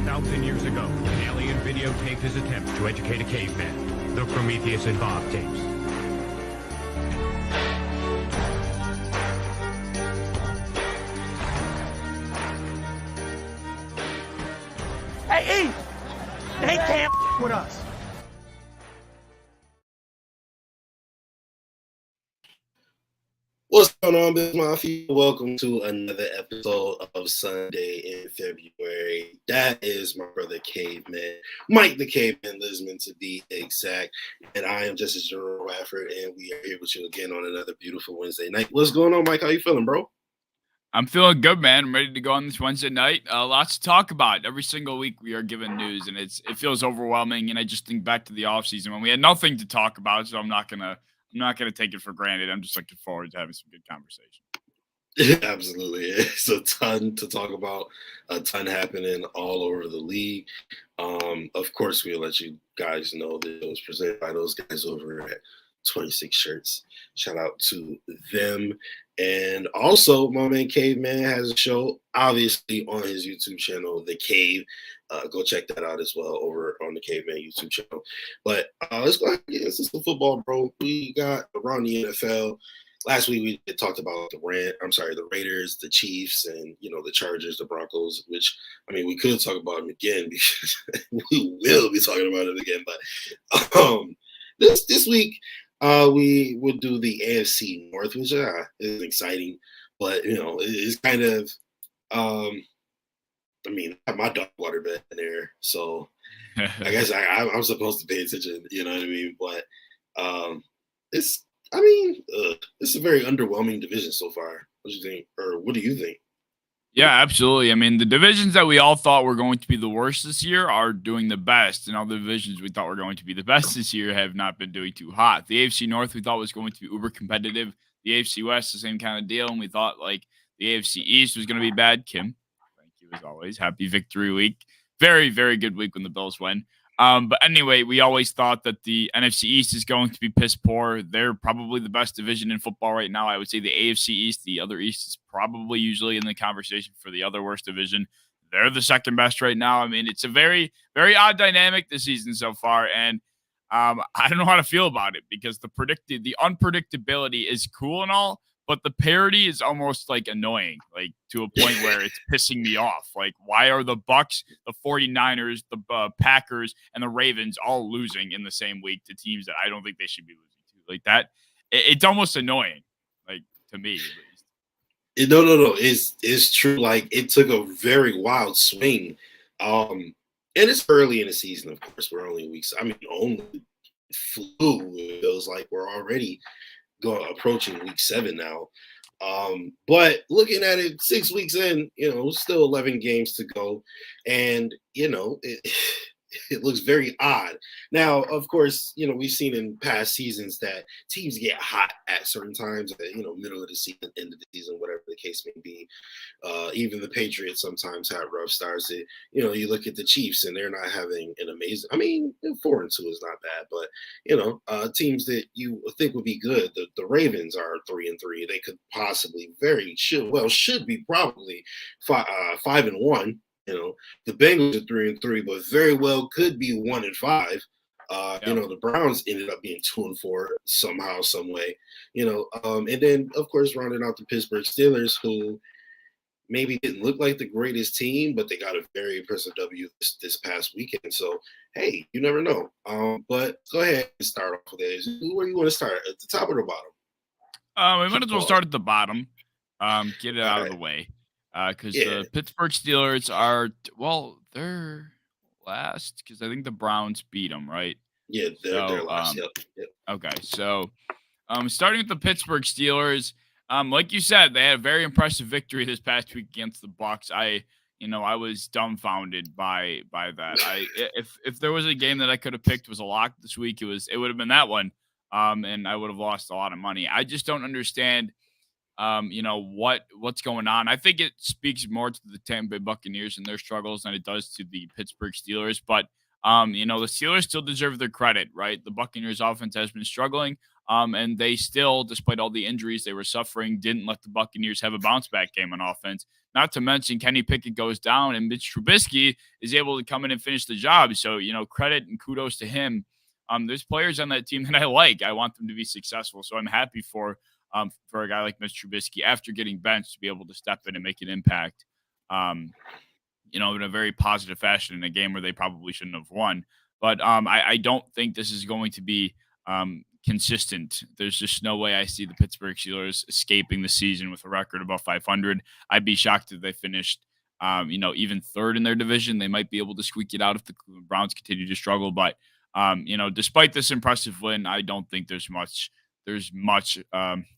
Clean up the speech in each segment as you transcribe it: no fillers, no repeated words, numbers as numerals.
1,000 years ago, an alien videotaped his attempts to educate a caveman. The Prometheus and Bob tapes. Hey, E! They can't with us. What's going on, Biz Mafia? Welcome to another episode of Sunday in February. That is my brother Caveman, Mike the Caveman Lisman to be exact. And I am Justice General Wafford, and we are here with you again on another beautiful Wednesday night. What's going on, Mike? How you feeling, bro? I'm feeling good, man. I'm ready to go on this Wednesday night. Lots to talk about. Every single week we are given news, and it feels overwhelming. And I just think back to the offseason when we had nothing to talk about, so I'm not gonna take it for granted. I'm just looking forward to having some good conversation. Absolutely. It's a ton to talk about, a ton happening all over the league. Of course, we'll let you guys know that it was presented by those guys over at 26 Shirts. Shout out to them. And also, my man Caveman has a show, obviously, on his YouTube channel, The Cave. Go check that out as well over on the Caveman YouTube channel. But let's go ahead and get into some football, bro. We got around the NFL. Last week we talked about the Raiders, the Chiefs, and the Chargers, the Broncos. Which we could talk about them again because we will be talking about it again. But this week we would do the AFC North, which is exciting, but it's kind of my dog water bed in there, so I guess I'm supposed to pay attention. You know what I mean? But it's a very underwhelming division so far. What do you think, or what do you think? Yeah, absolutely. The divisions that we all thought were going to be the worst this year are doing the best, and all the divisions we thought were going to be the best this year have not been doing too hot. The AFC North we thought was going to be uber competitive. The AFC West, the same kind of deal, and we thought the AFC East was going to be bad. Kim, thank you as always. Happy victory week. Very, very good week when the Bills win. But anyway, we always thought that the NFC East is going to be piss poor. They're probably the best division in football right now. I would say the AFC East, the other East, is probably usually in the conversation for the other worst division. They're the second best right now. It's a very, very odd dynamic this season so far, and I don't know how to feel about it because the unpredictability is cool and all, but the parity is almost annoying, to a point where it's pissing me off. Why are the Bucks, the 49ers, the Packers, and the Ravens all losing in the same week to teams that I don't think they should be losing to? That, it's almost annoying, to me at least. No. It's true. It took a very wild swing. And it's early in the season, of course. We're only weeks. Only flew. It feels like we're already approaching week 7 now. But looking at it 6 weeks in, still 11 games to go. And, it looks very odd. Now, of course, we've seen in past seasons that teams get hot at certain times, middle of the season, end of the season, whatever the case may be. Even the Patriots sometimes have rough starts. You look at the Chiefs and they're not having an amazing, 4-2 is not bad, but, teams that you think would be good, the Ravens are 3-3. They could possibly should be probably 5-1. The Bengals are 3-3, but very well could be 1-5. The Browns ended up being 2-4 somehow, some way. And then of course rounding out the Pittsburgh Steelers, who maybe didn't look like the greatest team, but they got a very impressive W this past weekend. So hey, you never know. But go ahead and start off with this. Where you want to start, at the top or the bottom? We might as well start at the bottom. Get it out of the way. Because the Pittsburgh Steelers are, they're last because I think the Browns beat them, right? Yeah, they're last. Yep. Okay, so starting with the Pittsburgh Steelers, like you said, they had a very impressive victory this past week against the Bucks. I was dumbfounded by that. If there was a game that I could have picked was a lock this week, it would have been that one. And I would have lost a lot of money. I just don't understand. What's going on. I think it speaks more to the Tampa Bay Buccaneers and their struggles than it does to the Pittsburgh Steelers. But, the Steelers still deserve their credit, right? The Buccaneers offense has been struggling. And they still, despite all the injuries they were suffering, didn't let the Buccaneers have a bounce back game on offense. Not to mention Kenny Pickett goes down and Mitch Trubisky is able to come in and finish the job. So, credit and kudos to him. There's players on that team that I like. I want them to be successful. So I'm happy for a guy like Mitch Trubisky after getting benched to be able to step in and make an impact, in a very positive fashion in a game where they probably shouldn't have won. But I don't think this is going to be consistent. There's just no way I see the Pittsburgh Steelers escaping the season with a record above 500. I'd be shocked if they finished, even third in their division. They might be able to squeak it out if the Browns continue to struggle. But, despite this impressive win, I don't think there's much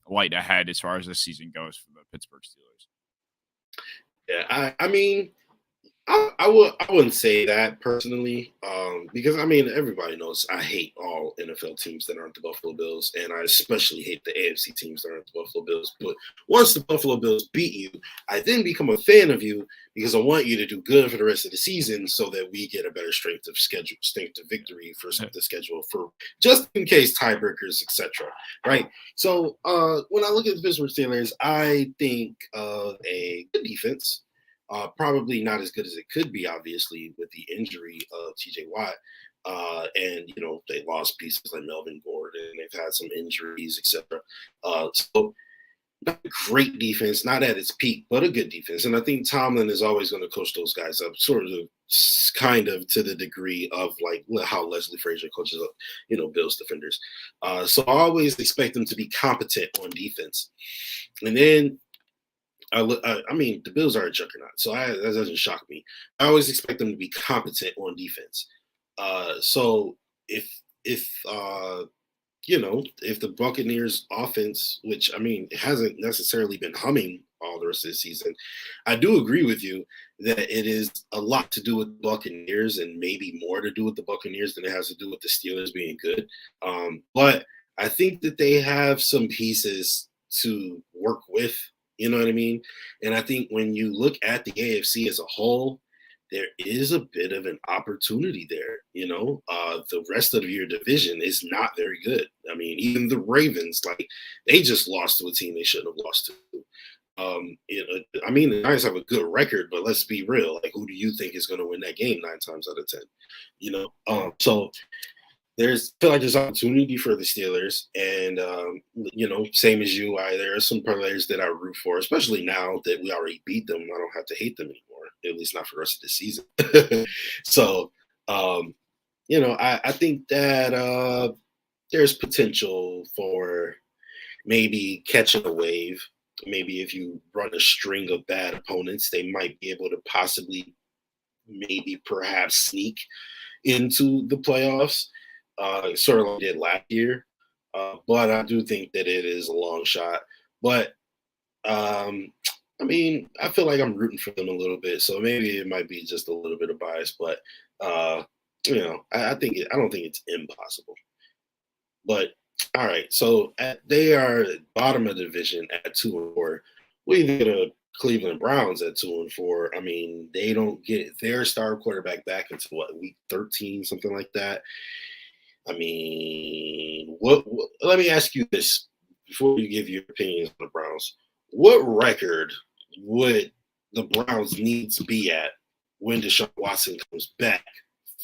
light ahead as far as the season goes for the Pittsburgh Steelers. Yeah, I mean, I wouldn't say that personally, because everybody knows I hate all NFL teams that aren't the Buffalo Bills, and I especially hate the AFC teams that aren't the Buffalo Bills. But once the Buffalo Bills beat you, I then become a fan of you because I want you to do good for the rest of the season, so that we get a better strength of victory for the schedule, for just in case tiebreakers, etc. Right? So when I look at the Pittsburgh Steelers, I think of a good defense. Probably not as good as it could be, obviously, with the injury of TJ Watt. And, they lost pieces like Melvin Gordon. They've had some injuries, etc. So not a great defense, not at its peak, but a good defense. And I think Tomlin is always going to coach those guys up, kind of to the degree of like how Leslie Frazier coaches up, Bills defenders. So I always expect them to be competent on defense. And then the Bills are a juggernaut, so that doesn't shock me. I always expect them to be competent on defense. So if the Buccaneers offense, which it hasn't necessarily been humming all the rest of the season, I do agree with you that it is a lot to do with Buccaneers and maybe more to do with the Buccaneers than it has to do with the Steelers being good. But I think that they have some pieces to work with. You know what I mean? And I think when you look at the AFC as a whole, there is a bit of an opportunity there. The rest of your division is not very good. Even the Ravens, they just lost to a team they shouldn't have lost to. The Giants have a good record, but let's be real. Who do you think is going to win that game 9 times out of 10? So I feel like there's opportunity for the Steelers, and same as you, there are some players that I root for, especially now that we already beat them. I don't have to hate them anymore, at least not for the rest of the season. So, I think that there's potential for maybe catching a wave. Maybe if you run a string of bad opponents, they might be able to possibly, perhaps sneak into the playoffs. Sort of like did last year, but I do think that it is a long shot. But I feel like I'm rooting for them a little bit, so maybe it might be just a little bit of bias. But I don't think it's impossible. But all right, so they are at the bottom of the division at 2-4. We think of Cleveland Browns at 2-4. They don't get their star quarterback back until week 13, something like that. Let me ask you this before you give your opinions on the Browns. What record would the Browns need to be at when Deshaun Watson comes back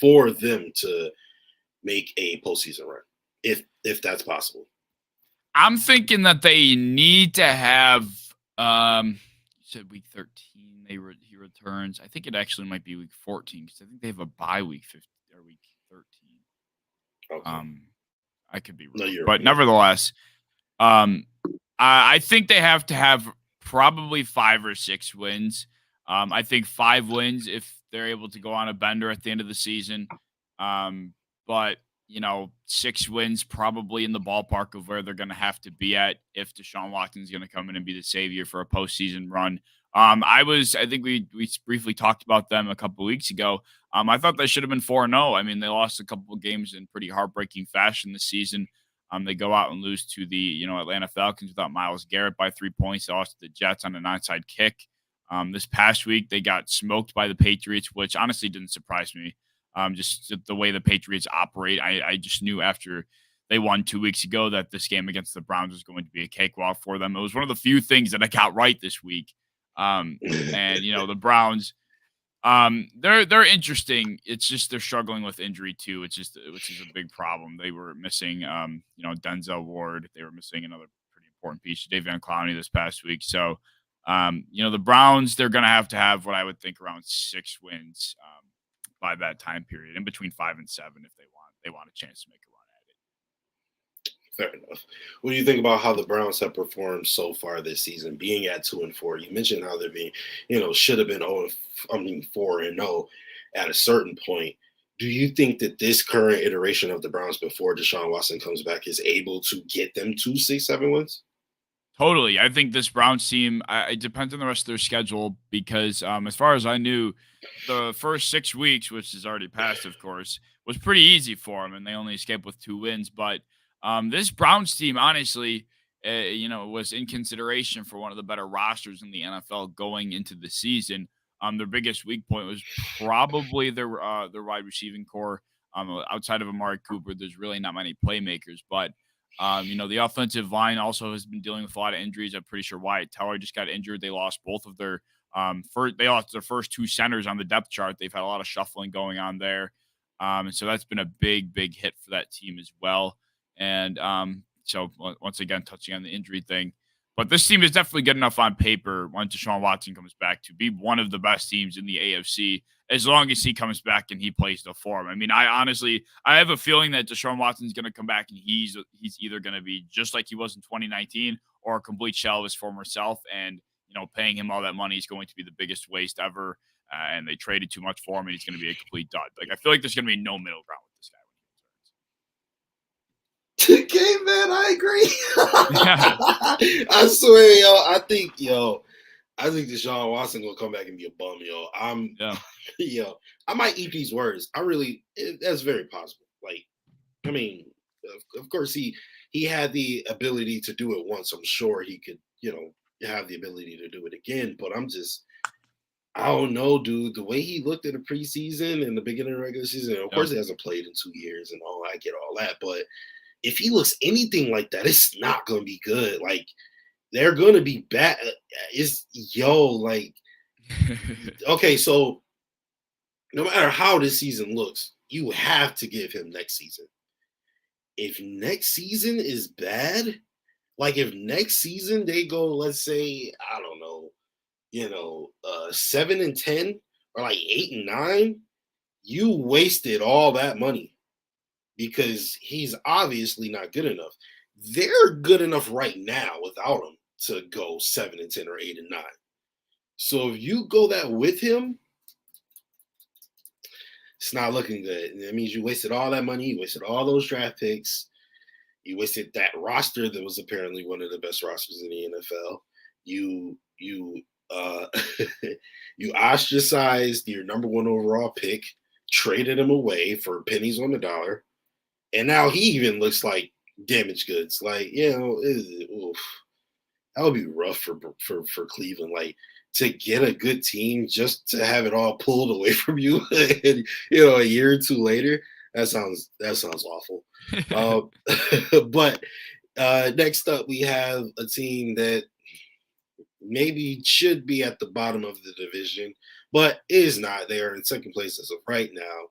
for them to make a postseason run, if that's possible? I'm thinking that they need to have you said week 13 he returns. I think it actually might be week 14 because I think they have a bye week 15 or week 13. Okay. I could be wrong, but nevertheless, I think they have to have probably 5 or 6 wins. I think 5 wins if they're able to go on a bender at the end of the season. But 6 wins probably in the ballpark of where they're going to have to be at if Deshaun Watson is going to come in and be the savior for a postseason run. I think we briefly talked about them a couple of weeks ago. I thought they should have been 4-0. They lost a couple of games in pretty heartbreaking fashion this season. They go out and lose to the Atlanta Falcons without Myles Garrett by 3 points. They lost to the Jets on an onside kick. This past week, they got smoked by the Patriots, which honestly didn't surprise me. Just the way the Patriots operate. I just knew after they won 2 weeks ago, that this game against the Browns was going to be a cakewalk for them. It was one of the few things that I got right this week. And the Browns, they're interesting. It's just they're struggling with injury too, which is a big problem. They were missing, Denzel Ward. They were missing another pretty important piece, Davion Clowney, this past week. So, the Browns, they're going to have what I would think around 6 wins by that time period, in between 5 and 7, if they want a chance to make a run at it. Fair enough. What do you think about how the Browns have performed so far this season, being at 2-4? You mentioned how they're being, should have been 4-0 at a certain point. Do you think that this current iteration of the Browns before Deshaun Watson comes back is able to get them to 6-7 wins? Totally. I think this Browns team, it depends on the rest of their schedule because as far as I knew, the first 6 weeks, which is already passed, of course, was pretty easy for them, and they only escaped with 2 wins. But this Browns team, honestly, was in consideration for one of the better rosters in the NFL going into the season. Their biggest weak point was probably their wide receiving core. Outside of Amari Cooper, there's really not many playmakers. But the offensive line also has been dealing with a lot of injuries. I'm pretty sure Wyatt Teller just got injured. They lost both of their they lost their first 2 centers on the depth chart. They've had a lot of shuffling going on there. And so that's been a big, big hit for that team as well. And so once again, touching on the injury thing, but this team is definitely good enough on paper when Deshaun Watson comes back to be one of the best teams in the AFC, as long as he comes back and he plays the form. I mean, I have a feeling that Deshaun Watson's going to come back and he's either going to be just like he was in 2019 or a complete shell of his former self. And, paying him all that money is going to be the biggest waste ever. And they traded too much for him, and he's going to be a complete dud. Like, I feel like there's going to be no middle ground with this guy when he returns. Caveman, I agree. I swear, I think Deshaun Watson gonna come back and be a bum, I might eat these words. That's very possible. Like, I mean, of course he had the ability to do it once. I'm sure he could, have the ability to do it again. But I don't know, dude. The way he looked at the preseason and the beginning of the regular season, of course he hasn't played in 2 years and all. I get all that, but if he looks anything like that, it's not going to be good. Like, they're going to be bad. Okay, so no matter how this season looks, you have to give him next season. If next season is bad, like if next season they go, let's say, I don't know, 7-10 or like 8-9, you wasted all that money. Because he's obviously not good enough. They're good enough right now without him to go 7-10 or 8-9. So if you go that with him, it's not looking good. That means you wasted all that money. You wasted all those draft picks. You wasted that roster that was apparently one of the best rosters in the NFL. You you ostracized your number 1 overall pick, traded him away for pennies on the dollar. And now he even looks like damaged goods. Like, that would be rough for Cleveland. Like, to get a good team just to have it all pulled away from you, and, a year or 2 later, that sounds awful. But next up, we have a team that maybe should be at the bottom of the division, but is not. They are in second place as of right now.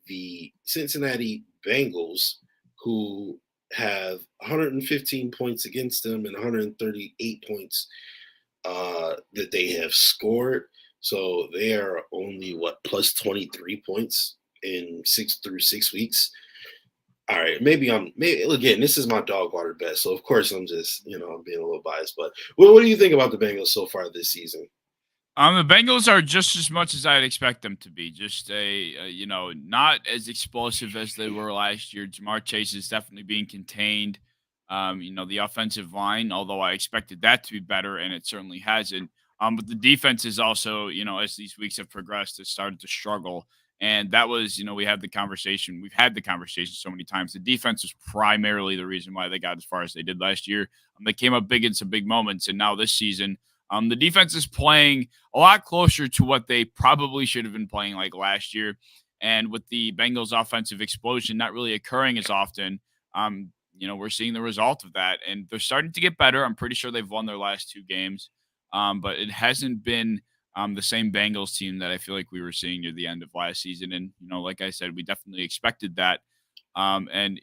The Cincinnati Bengals, who have 115 points against them and 138 points that they have scored. So they are only plus 23 points in 6 weeks. All right, maybe again, this is my dog water bet, so of course I'm just I'm being a little biased. But what do you think about the Bengals so far this season? The Bengals are just as much as I'd expect them to be. Just not as explosive as they were last year. Jamar Chase is definitely being contained. The offensive line, although I expected that to be better, and it certainly hasn't. But the defense is also, as these weeks have progressed, has started to struggle. And that was, we've had the conversation so many times. The defense was primarily the reason why they got as far as they did last year. They came up big in some big moments, and now this season, the defense is playing a lot closer to what they probably should have been playing like last year. And with the Bengals offensive explosion not really occurring as often, we're seeing the result of that, and they're starting to get better. I'm pretty sure they've won their last 2 games, but it hasn't been the same Bengals team that I feel like we were seeing near the end of last season. And like I said, we definitely expected that. And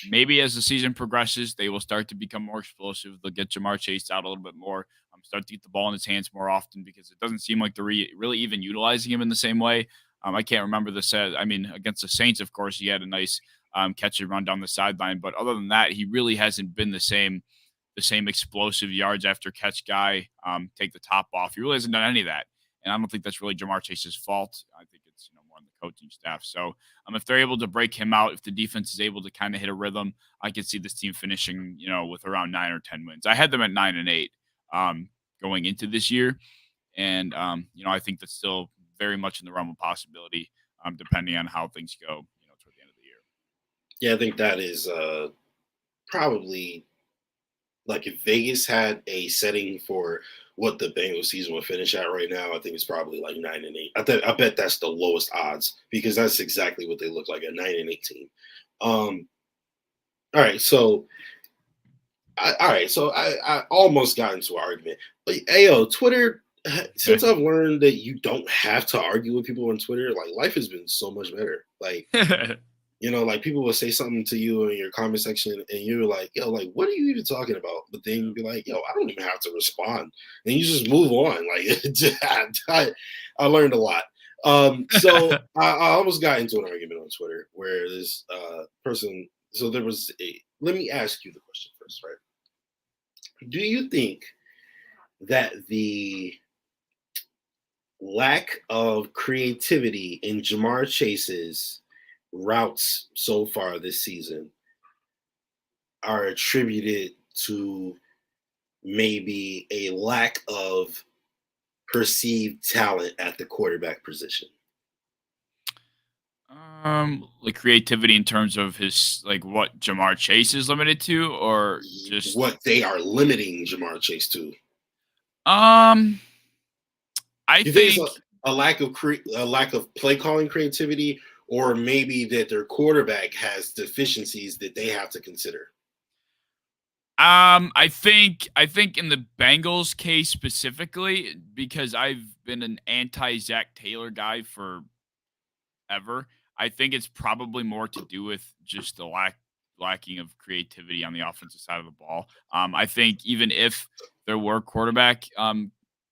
maybe as the season progresses, they will start to become more explosive. They'll get Jamar Chase out a little bit more, start to get the ball in his hands more often because it doesn't seem like they're really even utilizing him in the same way. I can't remember the set. I mean, against the Saints, of course, he had a nice catch and run down the sideline, but other than that, he really hasn't been the same explosive yards after catch guy. Take the top off. He really hasn't done any of that, and I don't think that's really Jamar Chase's fault. I think it's more on the coaching staff. So if they're able to break him out, if the defense is able to kind of hit a rhythm, I could see this team finishing with around 9 or 10 wins. I had them at 9-8 going into this year, and I think that's still very much in the realm of possibility, depending on how things go, toward the end of the year. Yeah, I think that is probably like if Vegas had a setting for what the Bengals season would finish at right now, I think it's probably like 9-8. I bet that's the lowest odds because that's exactly what they look like, a 9-8 team. All right, so I almost got into an argument, but Twitter. Since I've learned that you don't have to argue with people on Twitter, like life has been so much better. Like, like people will say something to you in your comment section and you're like, like, what are you even talking about? But then you'd be like, I don't even have to respond. And you just move on. Like, I learned a lot. So I almost got into an argument on Twitter where this person, so there was let me ask you the question first, right? Do you think that the lack of creativity in Jamar Chase's routes so far this season are attributed to maybe a lack of perceived talent at the quarterback position? Like creativity in terms of his what Jamar Chase is limited to, or just what they are limiting Jamar Chase to. I you think it's a lack of a lack of play calling creativity, or maybe that their quarterback has deficiencies that they have to consider. I think in the Bengals case specifically, because I've been an anti Zach Taylor guy forever, I think it's probably more to do with just the lacking of creativity on the offensive side of the ball. I think even if there were quarterback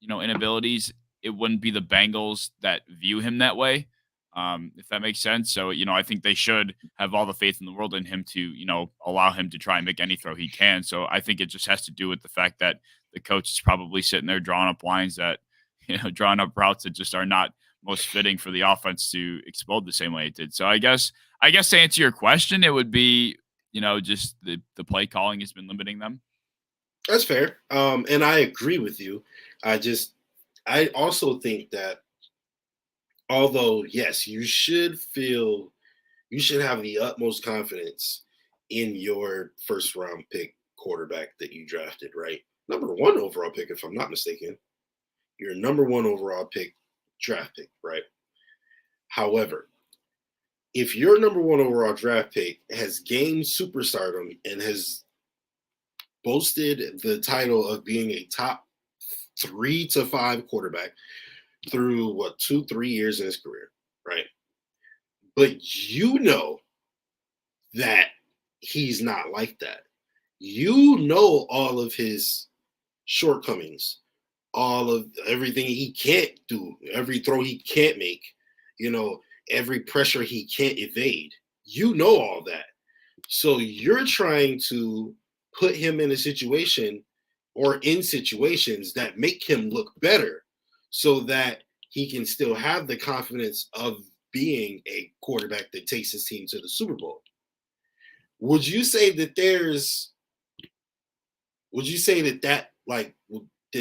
inabilities, it wouldn't be the Bengals that view him that way, if that makes sense. So, I think they should have all the faith in the world in him to, allow him to try and make any throw he can. So I think it just has to do with the fact that the coach is probably sitting there drawing up lines that, drawing up routes that just are not most fitting for the offense to explode the same way it did. So I guess to answer your question, it would be, just the play calling has been limiting them. That's fair. And I agree with you. I also think that although, yes, you should have the utmost confidence in your first round pick quarterback that you drafted, right? Number 1 overall pick, if I'm not mistaken. Your number 1 overall pick, draft pick, right? However, if your number 1 overall draft pick has gained superstardom and has boasted the title of being a top 3 to 5 quarterback through 2-3 years in his career, right? But that he's not like that. All of his shortcomings, all of everything he can't do, every throw he can't make, every pressure he can't evade. All that. So you're trying to put him in a situation or in situations that make him look better so that he can still have the confidence of being a quarterback that takes his team to the Super Bowl. Would you say that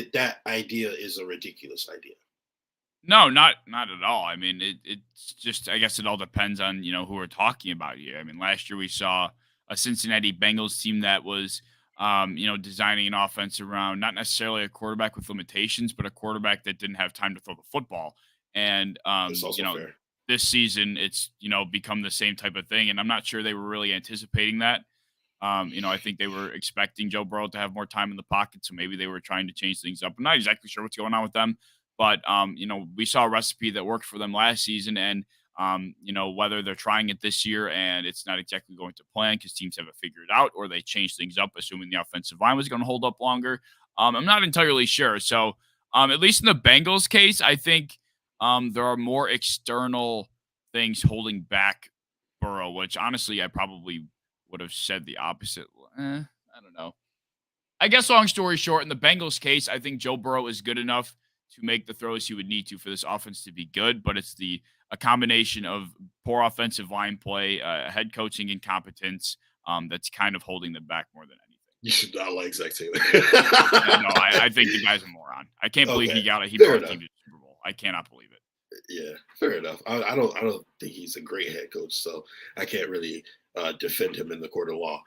that idea is a ridiculous idea? No, not at all. I mean, it's just, I guess it all depends on, who we're talking about here. I mean, last year we saw a Cincinnati Bengals team that was, designing an offense around not necessarily a quarterback with limitations, but a quarterback that didn't have time to throw the football. And, fair. This season it's, become the same type of thing. And I'm not sure they were really anticipating that. I think they were expecting Joe Burrow to have more time in the pocket, so maybe they were trying to change things up. I'm not exactly sure what's going on with them, but we saw a recipe that worked for them last season, and whether they're trying it this year and it's not exactly going to plan because teams haven't figured it out, or they change things up, assuming the offensive line was going to hold up longer. I'm not entirely sure. So, at least in the Bengals case, I think there are more external things holding back Burrow, which honestly I probably would have said the opposite. I don't know. I guess long story short, in the Bengals case, I think Joe Burrow is good enough to make the throws he would need to for this offense to be good, but it's a combination of poor offensive line play, head coaching incompetence, that's kind of holding them back more than anything. You should not like Zach Taylor. No, I think the guy's a moron. I can't believe he brought a team to the Super Bowl. I cannot believe it. Yeah, fair enough. I don't think he's a great head coach, so I can't really defend him in the court of law.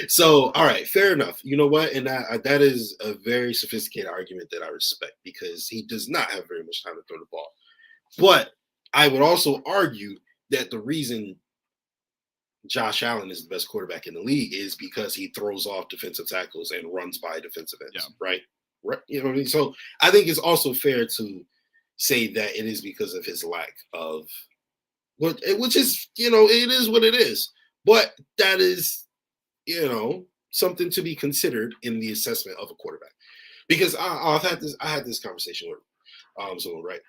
So, all right, fair enough. You know what? And that is a very sophisticated argument that I respect because he does not have very much time to throw the ball. But I would also argue that the reason Josh Allen is the best quarterback in the league is because he throws off defensive tackles and runs by defensive ends, right? You know what I mean? So I think it's also fair to say that it is because of his lack of which is, it is what it is. But that is, something to be considered in the assessment of a quarterback. Because I had this conversation with someone, right?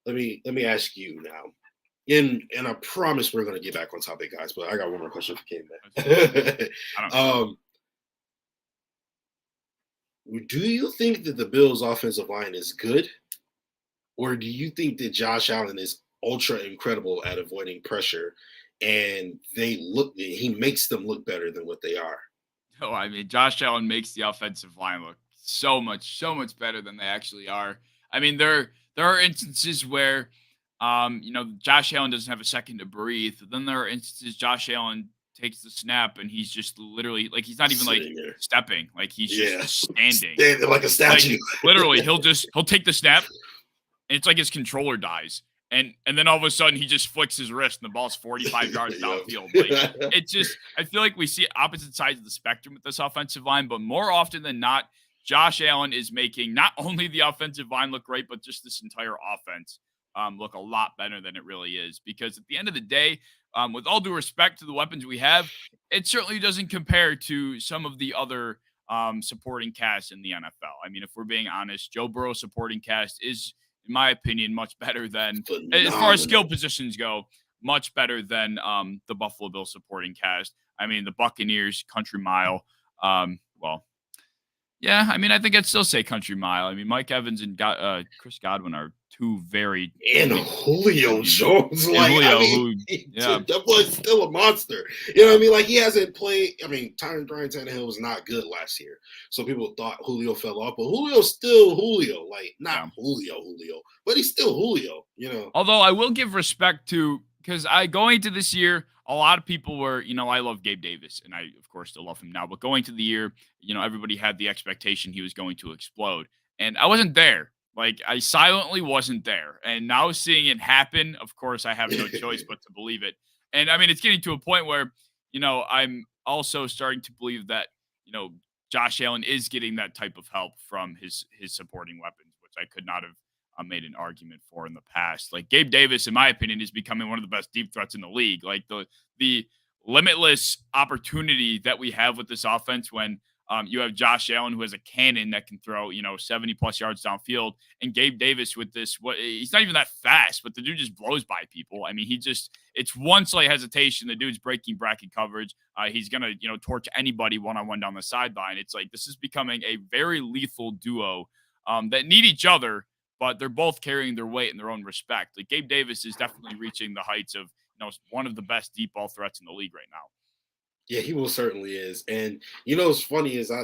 Let me ask you now. And I promise we're gonna get back on topic, guys, but I got one more question for Caveman. Do you think that the Bills' offensive line is good? Or do you think that Josh Allen is ultra incredible at avoiding pressure and he makes them look better than what they are? Oh, I mean, Josh Allen makes the offensive line look so much better than they actually are. I mean, there are instances where, Josh Allen doesn't have a second to breathe. Then there are instances Josh Allen takes the snap and he's just literally he's not even stepping, he's just standing like a statue. Literally, he'll take the snap. And it's like his controller dies. And then all of a sudden he just flicks his wrist and the ball's 45 yards downfield. I feel like we see opposite sides of the spectrum with this offensive line, but more often than not, Josh Allen is making not only the offensive line look great, but just this entire offense look a lot better than it really is. Because at the end of the day, with all due respect to the weapons we have, it certainly doesn't compare to some of the other supporting cast in the NFL. I mean, if we're being honest, Joe Burrow's supporting cast is, in my opinion, much better than, as far as skill positions go, much better than the Buffalo Bills supporting cast. I mean, the Buccaneers, Country Mile. Yeah, I mean, I think I'd still say Country Mile. I mean, Mike Evans and Chris Godwin are two very... And Julio Jones. That boy's still a monster. You know what I mean? He hasn't played... I mean, Ryan Tannehill was not good last year. So people thought Julio fell off. But Julio's still Julio. Julio. But he's still Julio, Although I will give respect to... Because going into this year, a lot of people were, I love Gabe Davis, and I, of course, still love him now. But going to the year, everybody had the expectation he was going to explode. And I wasn't there. I silently wasn't there. And now seeing it happen, of course, I have no choice but to believe it. And, I mean, it's getting to a point where, I'm also starting to believe that, Josh Allen is getting that type of help from his supporting weapons, which I could not have made an argument for in the past. Gabe Davis, in my opinion, is becoming one of the best deep threats in the league. The limitless opportunity that we have with this offense when you have Josh Allen, who has a cannon that can throw, 70 plus yards downfield, and Gabe Davis with this, he's not even that fast, but the dude just blows by people. I mean, it's one slight hesitation. The dude's breaking bracket coverage. He's going to, torch anybody one-on-one down the sideline. It's this is becoming a very lethal duo that need each other, but they're both carrying their weight in their own respect. Gabe Davis is definitely reaching the heights of, one of the best deep ball threats in the league right now. Yeah, he most certainly is. And, what's funny is I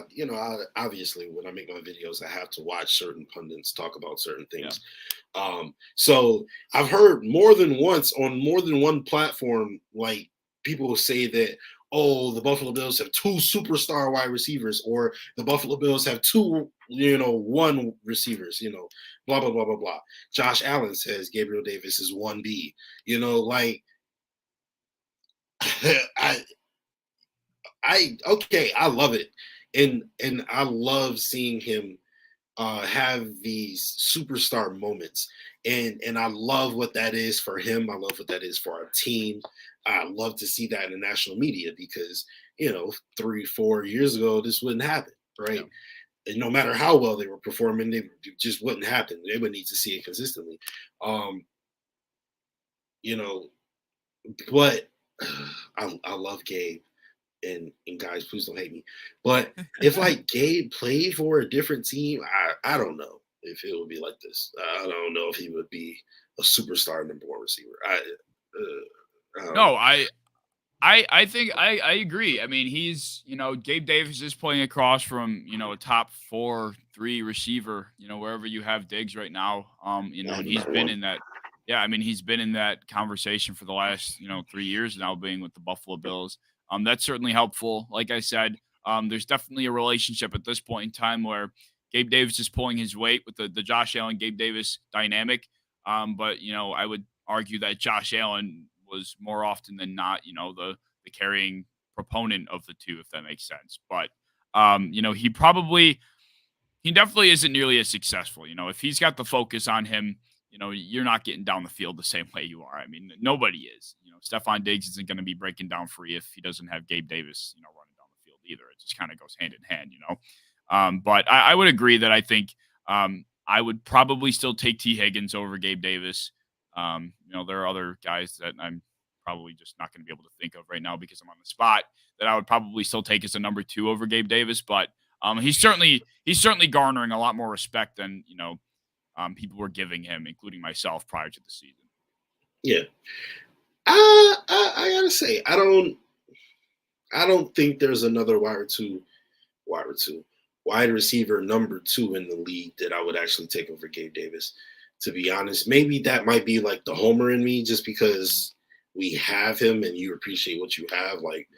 obviously, when I make my videos, I have to watch certain pundits talk about certain things. Yeah. So I've heard more than once on more than one platform, people say that, the Buffalo Bills have two superstar wide receivers, or the Buffalo Bills have two, one receivers, blah, blah, blah, blah, blah. Josh Allen says Gabriel Davis is 1B, I love it, and I love seeing him have these superstar moments, and I love what that is for him. I love what that is for our team. I love to see that in the national media because 3-4 years ago this wouldn't happen, Yeah. right? And no matter how well they were performing, it just wouldn't happen. They would need to see it consistently. Um, you know, but I love Gabe. And guys, please don't hate me. But if like Gabe played for a different team, I don't know if it would be like this. I don't know if he would be a superstar number one receiver. I don't No, know. I think I agree. I mean, he's, Gabe Davis is playing across from, a top 4-3 receiver, wherever you have Diggs right now. And he's Number been one. in that. Yeah, I mean, he's been in that conversation for the last, 3 years now, being with the Buffalo Bills. That's certainly helpful. Like I said, there's definitely a relationship at this point in time where Gabe Davis is pulling his weight with the Josh Allen Gabe Davis dynamic. But I would argue that Josh Allen was more often than not, the carrying proponent of the two, if that makes sense. But he definitely isn't nearly as successful. If he's got the focus on him, you're not getting down the field the same way you are. I mean, nobody is. Stephon Diggs isn't going to be breaking down free if he doesn't have Gabe Davis, running down the field either. It just kind of goes hand in hand. But I would agree that I think I would probably still take T. Higgins over Gabe Davis. There are other guys that I'm probably just not going to be able to think of right now because I'm on the spot that I would probably still take as a number 2 over Gabe Davis. But he's certainly garnering a lot more respect than people were giving him, including myself, prior to the season. Yeah. I gotta say, I don't think there's another wide receiver number 2 in the league that I would actually take over Gabe Davis. To be honest, maybe that might be like the homer in me, just because we have him and you appreciate what you have. Like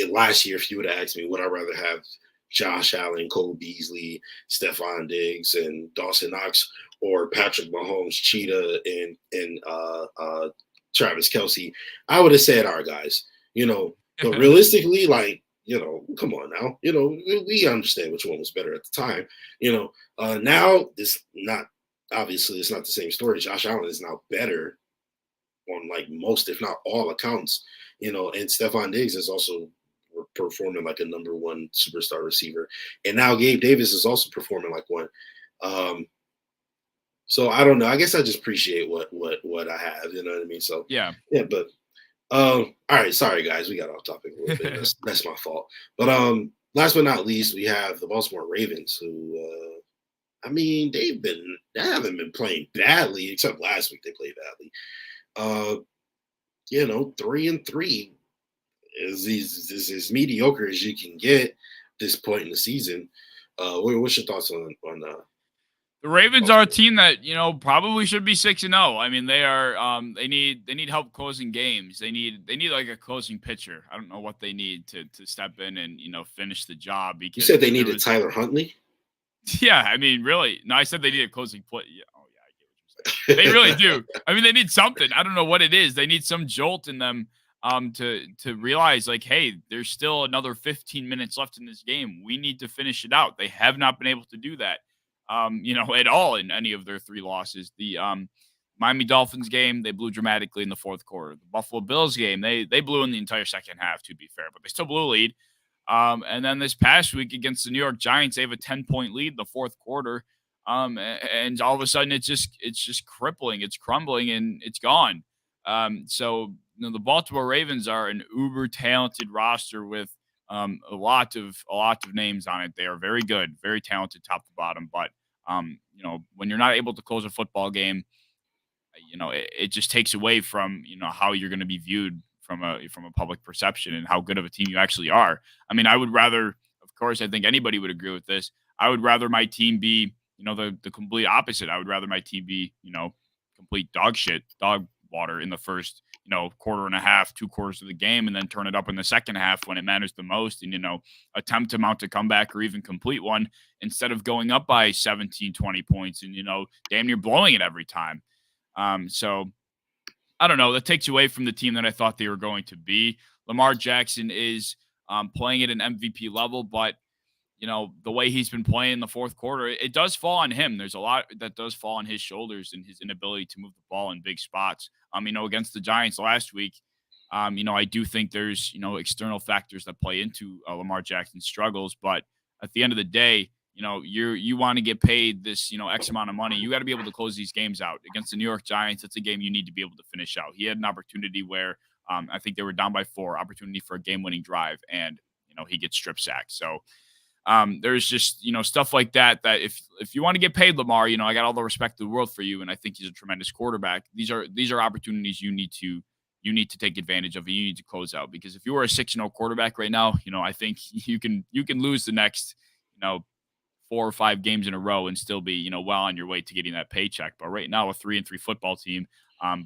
last year, if you would have asked me, would I rather have Josh Allen, Cole Beasley, Stephon Diggs, and Dawson Knox, or Patrick Mahomes, Cheetah, and Travis Kelce, I would have said our guys. But realistically, like, come on now. We understand which one was better at the time. Now obviously it's not the same story. Josh Allen is now better on like most, if not all accounts, and Stephon Diggs is also performing like a number 1 superstar receiver. And now Gabe Davis is also performing like one. So I don't know. I guess I just appreciate what I have, you know what I mean? So yeah, but all right, sorry guys, we got off topic a little bit. That's my fault. But last but not least, we have the Baltimore Ravens, who I mean, they haven't been playing badly, except last week they played badly. 3-3 is as mediocre as you can get at this point in the season. What's your thoughts on the Ravens are a team that probably should be 6-0. I mean, they are. They need help closing games. They need like a closing pitcher. I don't know what they need to step in and finish the job. Because you said they needed Tyler Huntley. Yeah, I mean, really. No, I said they need a closing play. Yeah. Oh, yeah, I get what you're saying. They really do. I mean, they need something. I don't know what it is. They need some jolt in them to realize, like, hey, there's still another 15 minutes left in this game. We need to finish it out. They have not been able to do that, at all in any of their 3 losses. The Miami Dolphins game, they blew dramatically in the 4th quarter. The Buffalo Bills game, they blew in the entire second half, to be fair, but they still blew a lead. And then this past week against the New York Giants, they have a 10-point lead in the 4th quarter. And all of a sudden it's just crippling, it's crumbling, and it's gone. So the Baltimore Ravens are an uber talented roster with a lot of names on it. They are very good, very talented top to bottom. But when you're not able to close a football game, it just takes away from how you're going to be viewed from a public perception and how good of a team you actually are. I mean, I would rather, of course, I think anybody would agree with this. I would rather my team be, the complete opposite. I would rather my team be, complete dog water in the first, quarter and a half, 2 quarters of the game, and then turn it up in the second half when it matters the most and, attempt to mount a comeback or even complete one instead of going up by 17, 20 points and, damn near blowing it every time. So I don't know. That takes away from the team that I thought they were going to be. Lamar Jackson is playing at an MVP level, but the way he's been playing in the fourth quarter, it does fall on him. There's a lot that does fall on his shoulders and his inability to move the ball in big spots. Against the Giants last week, I do think there's, external factors that play into Lamar Jackson's struggles. But at the end of the day, you want to get paid this, X amount of money. You got to be able to close these games out. Against the New York Giants, it's a game you need to be able to finish out. He had an opportunity where I think they were down by 4, opportunity for a game-winning drive, and, he gets strip sacked. So, there's just, stuff like that if you want to get paid, Lamar, I got all the respect in the world for you, and I think he's a tremendous quarterback. These are opportunities you need to take advantage of, and you need to close out, because if you were a 6-0 quarterback right now, I think you can lose the next 4 or 5 games in a row and still be well on your way to getting that paycheck. But right now, a 3-3 football team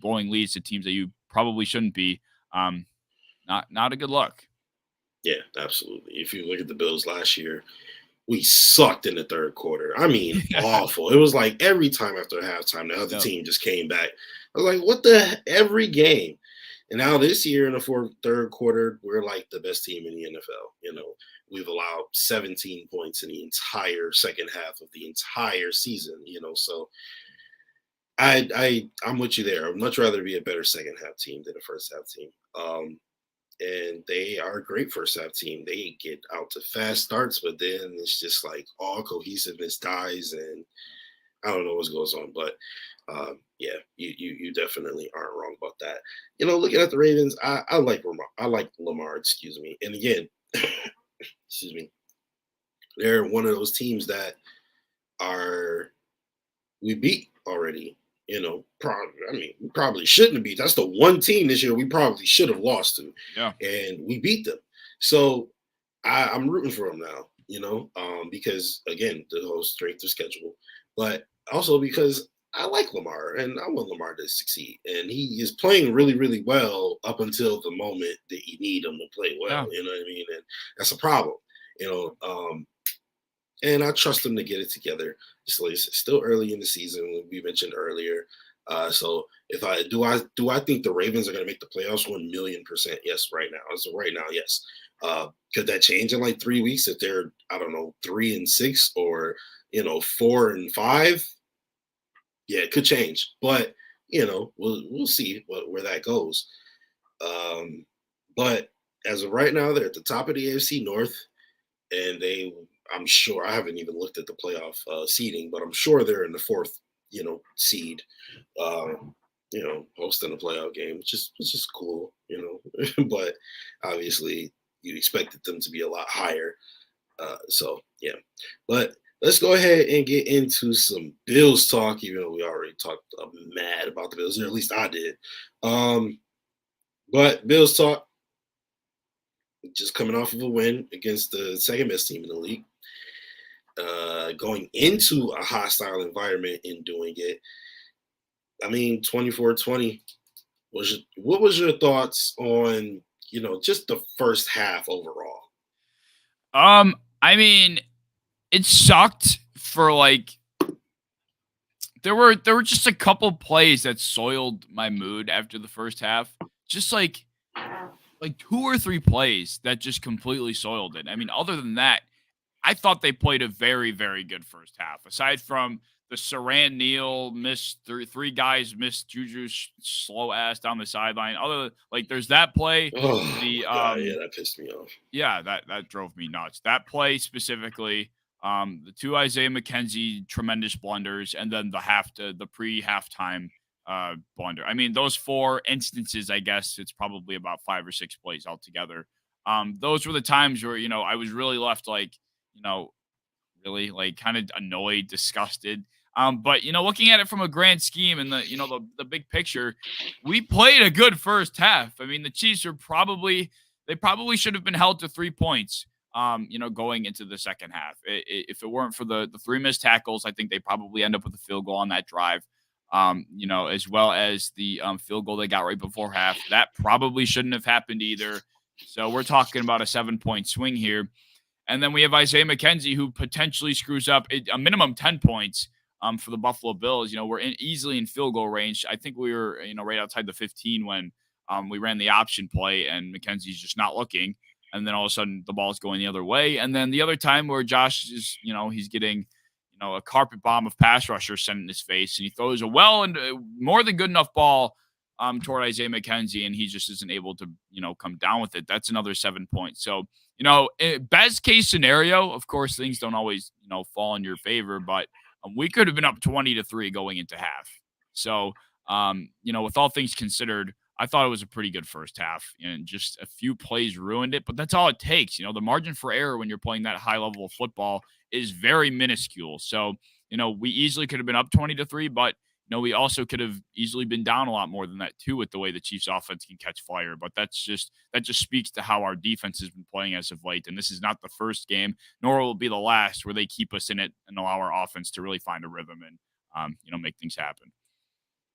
blowing leads to teams that you probably shouldn't be, not a good look. Yeah, absolutely. If you look at the Bills last year, we sucked in the third quarter. I mean, awful. It was like every time after halftime, the other team just came back. I was like, what every game. And now this year in the third quarter, we're like the best team in the NFL. We've allowed 17 points in the entire second half of the entire season, so I'm with you there. I'd much rather be a better second half team than a first half team. And they are a great first half team. They get out to fast starts, but then it's just like all cohesiveness dies, and I don't know what goes on. But yeah, you definitely aren't wrong about that. Looking at the Ravens, I like Lamar. Excuse me. And again, excuse me, they're one of those teams that we beat already. We probably shouldn't have beat. That's the one team this year we probably should have lost to. Yeah. And we beat them. So I'm rooting for them now, because, again, the whole strength of schedule, but also because I like Lamar and I want Lamar to succeed. And he is playing really, really well up until the moment that you need him to play well. Yeah. You know what I mean? And that's a problem, and I trust them to get it together. It's still early in the season, we mentioned earlier. So if I think the Ravens are going to make the playoffs 1,000,000%? Yes, right now. As of right now, yes. Could that change in like 3 weeks if they're, I don't know, 3-6 or 4-5? Yeah, it could change, but we'll see where that goes. But as of right now, they're at the top of the AFC North, and I'm sure, I haven't even looked at the playoff seeding, but I'm sure they're in the 4th, seed, hosting a playoff game, which is cool, but obviously you expected them to be a lot higher. So yeah, but let's go ahead and get into some Bills talk, even though we already talked mad about the Bills, or at least I did. But Bills talk, just coming off of a win against the second best team in the league. Going into a hostile environment and doing it. 24-20. What was your thoughts on, just the first half overall? It sucked for there were just a couple plays that soiled my mood after the first half. Just like 2 or 3 plays that just completely soiled it. Other than that, I thought they played a very, very good first half. Aside from the Saran Neal missed, 3 guys missed Juju's slow ass down the sideline. There's that play. Oh, God, yeah, that pissed me off. Yeah, that drove me nuts. That play specifically, the 2 Isaiah McKenzie tremendous blunders, and then the pre-halftime blunder. Those 4 instances, I guess it's probably about 5 or 6 plays altogether. Those were the times where, I was really left really kind of annoyed, disgusted. But looking at it from a grand scheme and the big picture, we played a good first half. The Chiefs probably should have been held to 3 points. Going into the second half, if it weren't for the 3 missed tackles, I think they probably end up with a field goal on that drive. As well as the field goal they got right before half, that probably shouldn't have happened either. So we're talking about a 7-point swing here. And then we have Isaiah McKenzie, who potentially screws up a minimum 10 points for the Buffalo Bills. We're easily in field goal range. I think we were, right outside the 15 when we ran the option play, and McKenzie's just not looking. and then all of a sudden the ball's going the other way. And then the other time where Josh is, he's getting, a carpet bomb of pass rushers sent in his face, and he throws a more than good enough ball toward Isaiah McKenzie, and he just isn't able to, come down with it. That's another 7 points. So, best case scenario, of course, things don't always, fall in your favor, but we could have been up 20-3 going into half. So, with all things considered, I thought it was a pretty good first half, and just a few plays ruined it, but that's all it takes. The margin for error when you're playing that high level of football is very minuscule. So, we easily could have been up 20-3, but we also could have easily been down a lot more than that too, with the way the Chiefs offense can catch fire. But that just speaks to how our defense has been playing as of late. And this is not the first game, nor will it be the last, where they keep us in it and allow our offense to really find a rhythm and, make things happen.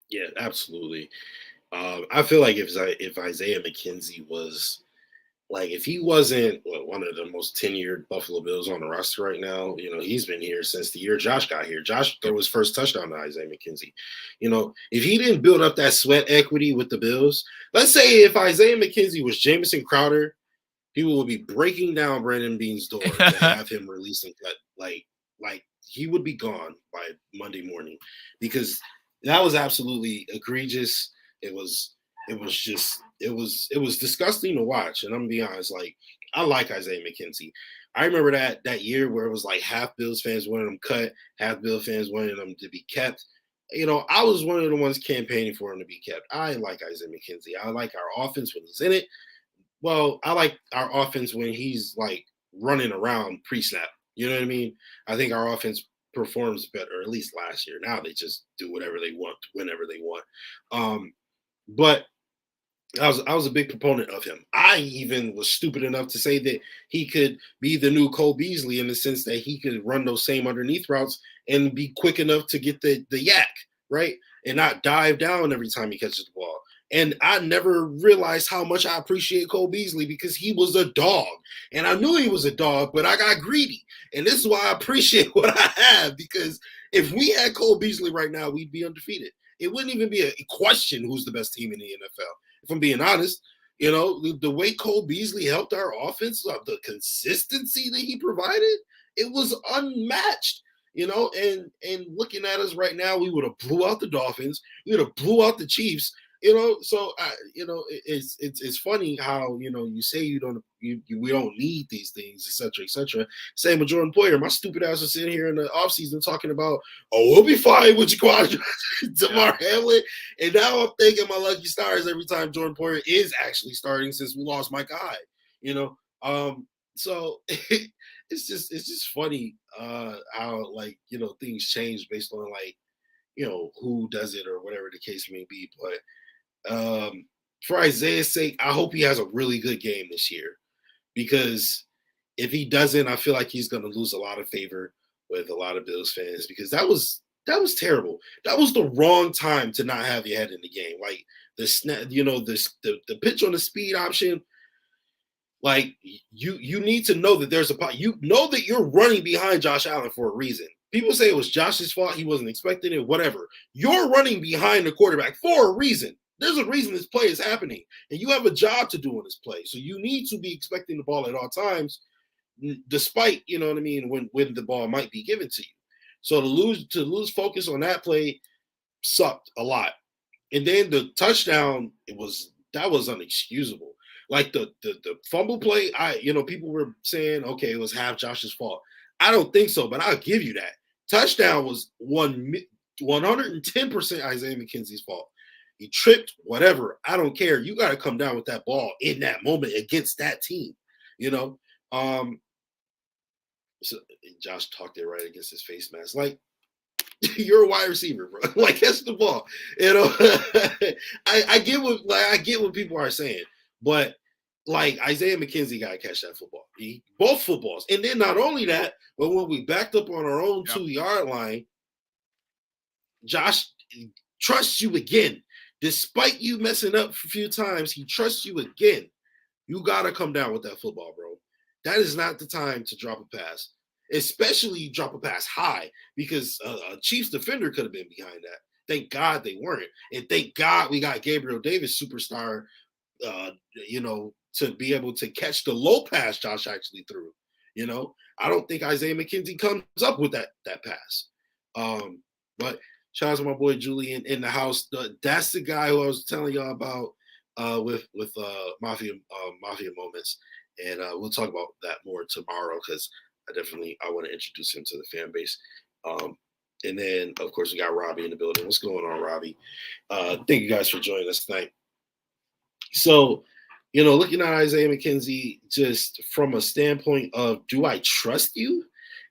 Yeah, absolutely. I feel like if Isaiah McKenzie was if he wasn't one of the most tenured Buffalo Bills on the roster right now, he's been here since the year Josh got here. Josh threw his first touchdown to Isaiah McKenzie. If he didn't build up that sweat equity with the Bills, let's say if Isaiah McKenzie was Jamison Crowder, people would be breaking down Brandon Beane's door to have him released and cut. Like he would be gone by Monday morning, because that was absolutely egregious. It was disgusting to watch. And I'm gonna be honest, I like Isaiah McKenzie. I remember that year where it was half Bills fans wanted him cut, half Bills fans wanted him to be kept. I was one of the ones campaigning for him to be kept. I like Isaiah McKenzie. I like our offense when he's in it. Well, I like our offense when he's running around pre-snap. You know what I mean? I think our offense performs better, at least last year. Now they just do whatever they want, whenever they want. But I was a big proponent of him. I even was stupid enough to say that he could be the new Cole Beasley, in the sense that he could run those same underneath routes and be quick enough to get the yak, right? And not dive down every time he catches the ball. And I never realized how much I appreciate Cole Beasley, because he was a dog. And I knew he was a dog, but I got greedy. And this is why I appreciate what I have, because if we had Cole Beasley right now, we'd be undefeated. It wouldn't even be a question who's the best team in the NFL. If I'm being honest, the way Cole Beasley helped our offense, the consistency that he provided, it was unmatched. And looking at us right now, we would have blew out the Dolphins. We would have blew out the Chiefs. So it's funny how you say we don't need these things, etc. Same with Jordan Poyer. My stupid ass was sitting here in the offseason talking about, we'll be fine with Jaquan Damar Hamlin, and now I'm thinking my lucky stars every time Jordan Poyer is actually starting since we lost Mike Hyde. So it's just funny how things change based on who does it or whatever the case may be, but. For Isaiah's sake, I hope he has a really good game this year, because if he doesn't, I feel like he's going to lose a lot of favor with a lot of Bills fans, because that was terrible. That was the wrong time to not have your head in the game. The snap, the pitch on the speed option. You need to know that there's that you're running behind Josh Allen for a reason. People say it was Josh's fault. He wasn't expecting it, whatever. You're running behind the quarterback for a reason. There's a reason this play is happening, and you have a job to do on this play. So you need to be expecting the ball at all times, despite, when the ball might be given to you. So to lose focus on that play sucked a lot. And then the touchdown, that was unexcusable. The fumble play, people were saying, okay, it was half Josh's fault. I don't think so, but I'll give you that. Touchdown was 110% Isaiah McKenzie's fault. He tripped, whatever. I don't care. You got to come down with that ball in that moment against that team, So Josh talked it right against his face mask. You're a wide receiver, bro. Catch the ball. I get what people are saying, but Isaiah McKenzie got to catch that football. Both footballs. And then not only that, but when we backed up on our own 2-yard line, Josh trusts you again. Despite you messing up a few times, he trusts you again. You got to come down with that football, bro. That is not the time to drop a pass, especially drop a pass high, because a Chiefs defender could have been behind that. Thank God they weren't. And thank God we got Gabriel Davis, superstar to be able to catch the low pass Josh actually threw. I don't think Isaiah McKenzie comes up with that pass. But shout out to my boy Julian in the house. That's the guy who I was telling y'all about with Mafia moments, and we'll talk about that more tomorrow because I want to introduce him to the fan base. And then of course we got Robbie in the building. What's going on, Robbie? Thank you guys for joining us tonight. So, looking at Isaiah McKenzie just from a standpoint of, do I trust you?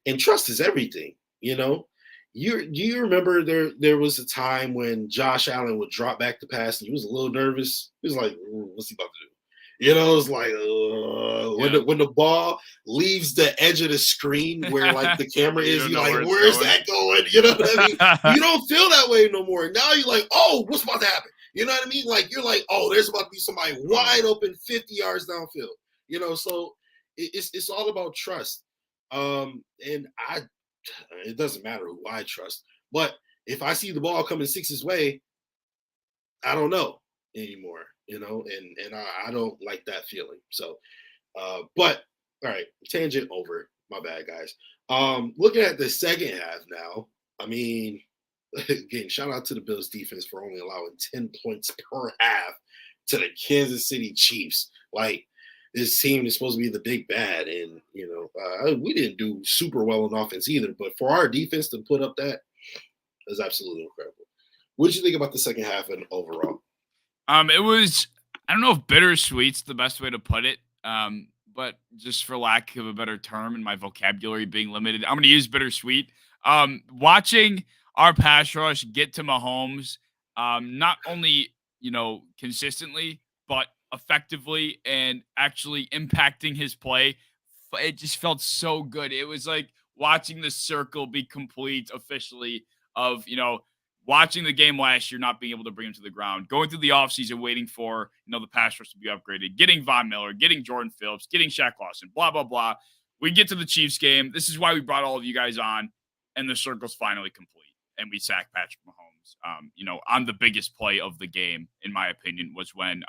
And trust is everything, Do you remember there was a time when Josh Allen would drop back the pass and he was a little nervous? He was like, what's he about to do? It's like when the ball leaves the edge of the screen where like the camera is, you're like, where's that going? You know what I mean? You don't feel that way no more. Now you're like, oh, what's about to happen? You know what I mean? Like you're like, oh, there's about to be somebody wide open 50 yards downfield. So it's all about trust. And it doesn't matter who I trust, but if I see the ball coming Six's way, I don't know anymore, and I don't like that feeling. So, but all right, tangent over. My bad, guys. Looking at the second half now, I mean, again, shout out to the Bills defense for only allowing 10 points per half to the Kansas City Chiefs. Like, this team is supposed to be the big bad, and we didn't do super well on offense either. But for our defense to put up that is absolutely incredible. What did you think about the second half and overall? It was, I don't know if bittersweet's the best way to put it, but just for lack of a better term and my vocabulary being limited, I'm going to use bittersweet. Watching our pass rush get to Mahomes, not only consistently, but effectively and actually impacting his play, it just felt so good. It was like watching the circle be complete officially of, watching the game last year, not being able to bring him to the ground, going through the offseason, waiting for, the pass rush to be upgraded, getting Von Miller, getting Jordan Phillips, getting Shaq Lawson, blah, blah, blah. We get to the Chiefs game. This is why we brought all of you guys on, and the circle's finally complete. And we sack Patrick Mahomes. On the biggest play of the game, in my opinion, was when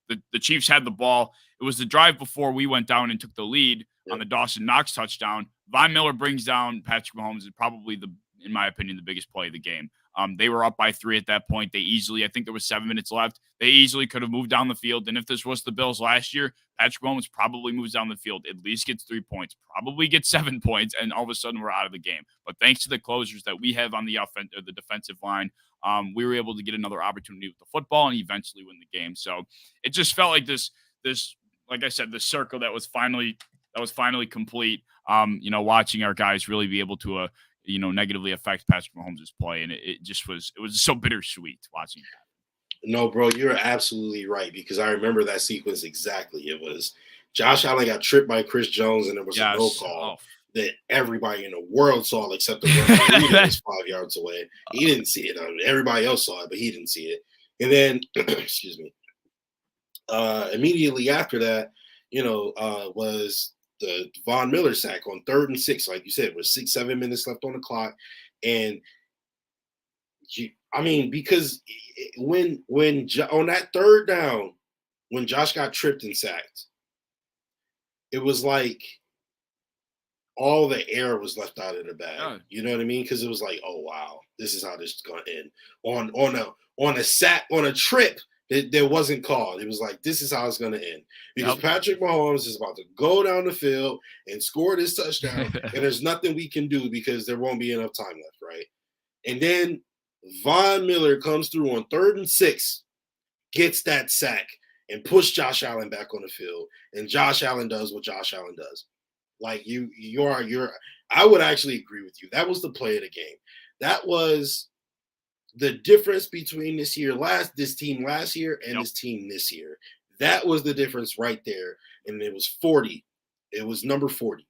the Chiefs had the ball. It was the drive before we went down and took the lead on the Dawson Knox touchdown. Von Miller brings down Patrick Mahomes, is probably in my opinion, the biggest play of the game. They were up by 3 at that point. They easily, I think there was 7 minutes left. They easily could have moved down the field. And if this was the Bills last year, Patrick Mahomes probably moves down the field, at least gets 3 points, probably gets 7 points, and all of a sudden we're out of the game. But thanks to the closures that we have on the offense or the defensive line, we were able to get another opportunity with the football and eventually win the game. So it just felt like this, like I said, the circle that was finally complete. Watching our guys really be able to negatively affect Patrick Mahomes' play. And it was so bittersweet watching that. No, bro, you're absolutely right, because I remember that sequence exactly. It was Josh Allen got tripped by Chris Jones, and there was a no call that everybody in the world saw except the referee that was 5 yards away. He didn't see it. Everybody else saw it, but he didn't see it. And then, excuse me, immediately after that, was the Von Miller sack on 3rd and 6, like you said, with 6-7 minutes left on the clock. And because when on that 3rd down, when Josh got tripped and sacked, it was like all the air was left out of the bag. Yeah. You know what I mean? Because it was like, oh wow, this is how this is gonna end. On a trip that wasn't called. It was like, this is how it's going to end. Because Patrick Mahomes is about to go down the field and score this touchdown, and there's nothing we can do because there won't be enough time left, right? And then Von Miller comes through on 3rd and 6, gets that sack, and push Josh Allen back on the field. And Josh Allen does what Josh Allen does. Like, I would actually agree with you. That was the play of the game. That was the difference between this team last year and this team this year. That was the difference right there. And it was 40. It was number 40.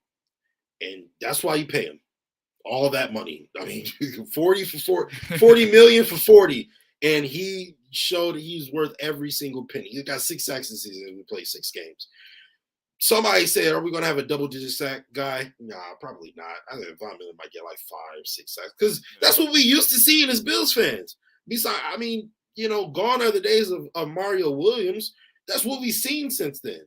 And that's why you pay him all that money. I mean, 40 million for 40. And he showed he's worth every single penny. He got 6 sacks this season and we played 6 games. Somebody said, are we going to have a double-digit sack guy? Nah, probably not. I think Von Miller might get like 5, 6 sacks because that's what we used to seeing as Bills fans. Besides, gone are the days of Mario Williams. That's what we've seen since then.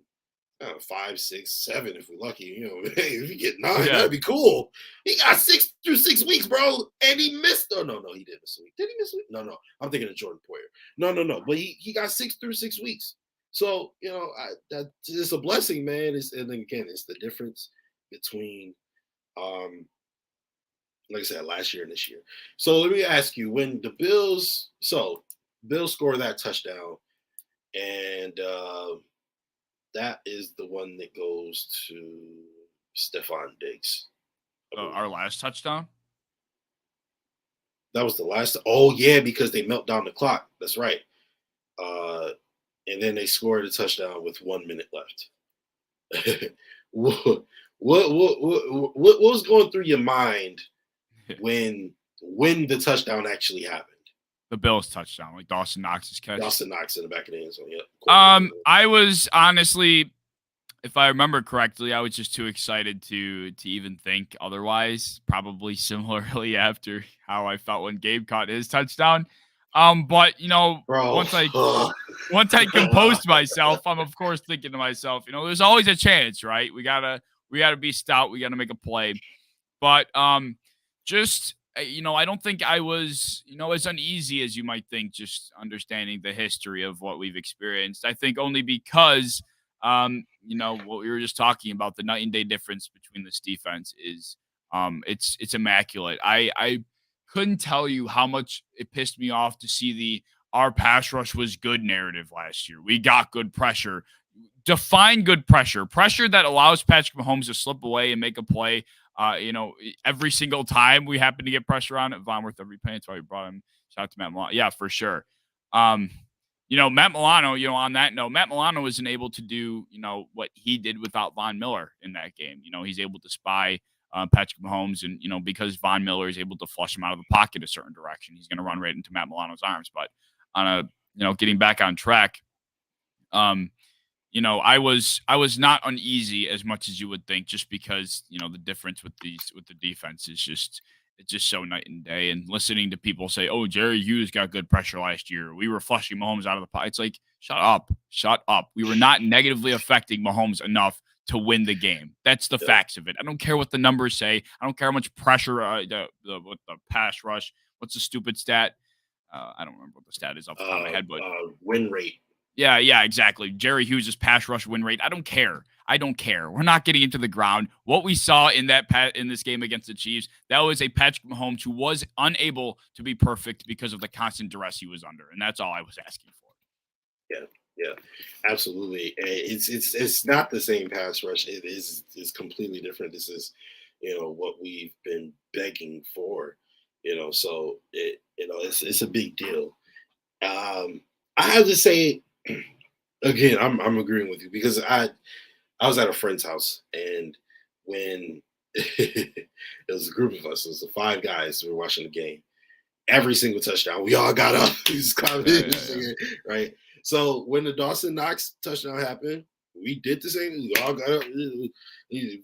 5, 6, 7 if we're lucky. Hey, if you get 9, Yeah. that'd be cool. He got 6 through 6 weeks, bro, and he missed. Oh no, he didn't miss a week. Did he miss a week? No. I'm thinking of Jordan Poyer. No. But he got 6 through 6 weeks. So that it's a blessing, man. And again, it's the difference between like I said, last year and this year. So let me ask you, when the Bills scored that touchdown, and that is the one that goes to Stephon Diggs. Our last touchdown? That was the last. Oh, yeah, because they melt down the clock. That's right. And then they scored a touchdown with 1 minute left. what was going through your mind when the touchdown actually happened? The Bills touchdown, like Dawson Knox's catch. Dawson Knox in the back of the end zone. Yep. I was honestly, if I remember correctly, I was just too excited to even think otherwise. Probably similarly after how I felt when Gabe caught his touchdown. But Bro. once I composed myself, I'm of course thinking to myself, there's always a chance, right? We gotta be stout. We gotta make a play. But I don't think I was, as uneasy as you might think, just understanding the history of what we've experienced. I think only because, what we were just talking about, the night and day difference between this defense is, it's immaculate. I couldn't tell you how much it pissed me off to see our pass rush was good narrative last year. We got good pressure. Define good pressure that allows Patrick Mahomes to slip away and make a play. Every single time we happen to get pressure on it, Von Worth every play. That's why we brought him. Shout out to Matt Milano. Yeah, for sure. Matt Milano, on that note, Matt Milano wasn't able to do, what he did without Von Miller in that game. He's able to spy Patrick Mahomes, and, because Von Miller is able to flush him out of the pocket a certain direction, he's going to run right into Matt Milano's arms. But on getting back on track, I was not uneasy as much as you would think, just because, the difference with the defense is it's just so night and day. And listening to people say, oh, Jerry Hughes got good pressure last year, we were flushing Mahomes out of the pot. It's like, shut up. We were not negatively affecting Mahomes enough to win the game. That's the facts of it. I don't care what the numbers say. I don't care how much pressure, the pass rush. What's the stupid stat? I don't remember what the stat is off the top of my head, but win rate. Yeah, exactly. Jerry Hughes' pass rush win rate. I don't care. We're not getting into the ground. What we saw in this game against the Chiefs, that was a Patrick Mahomes who was unable to be perfect because of the constant duress he was under, and that's all I was asking for. Yeah, absolutely. It's not the same pass rush. It's completely different. This is, what we've been begging for. So it's a big deal. I have to say. Again, I'm agreeing with you, because I was at a friend's house, and when it was a group of us, it was the 5 guys who were watching the game. Every single touchdown, we all got up, singing, right? So when the Dawson Knox touchdown happened, we did the same. We all got up,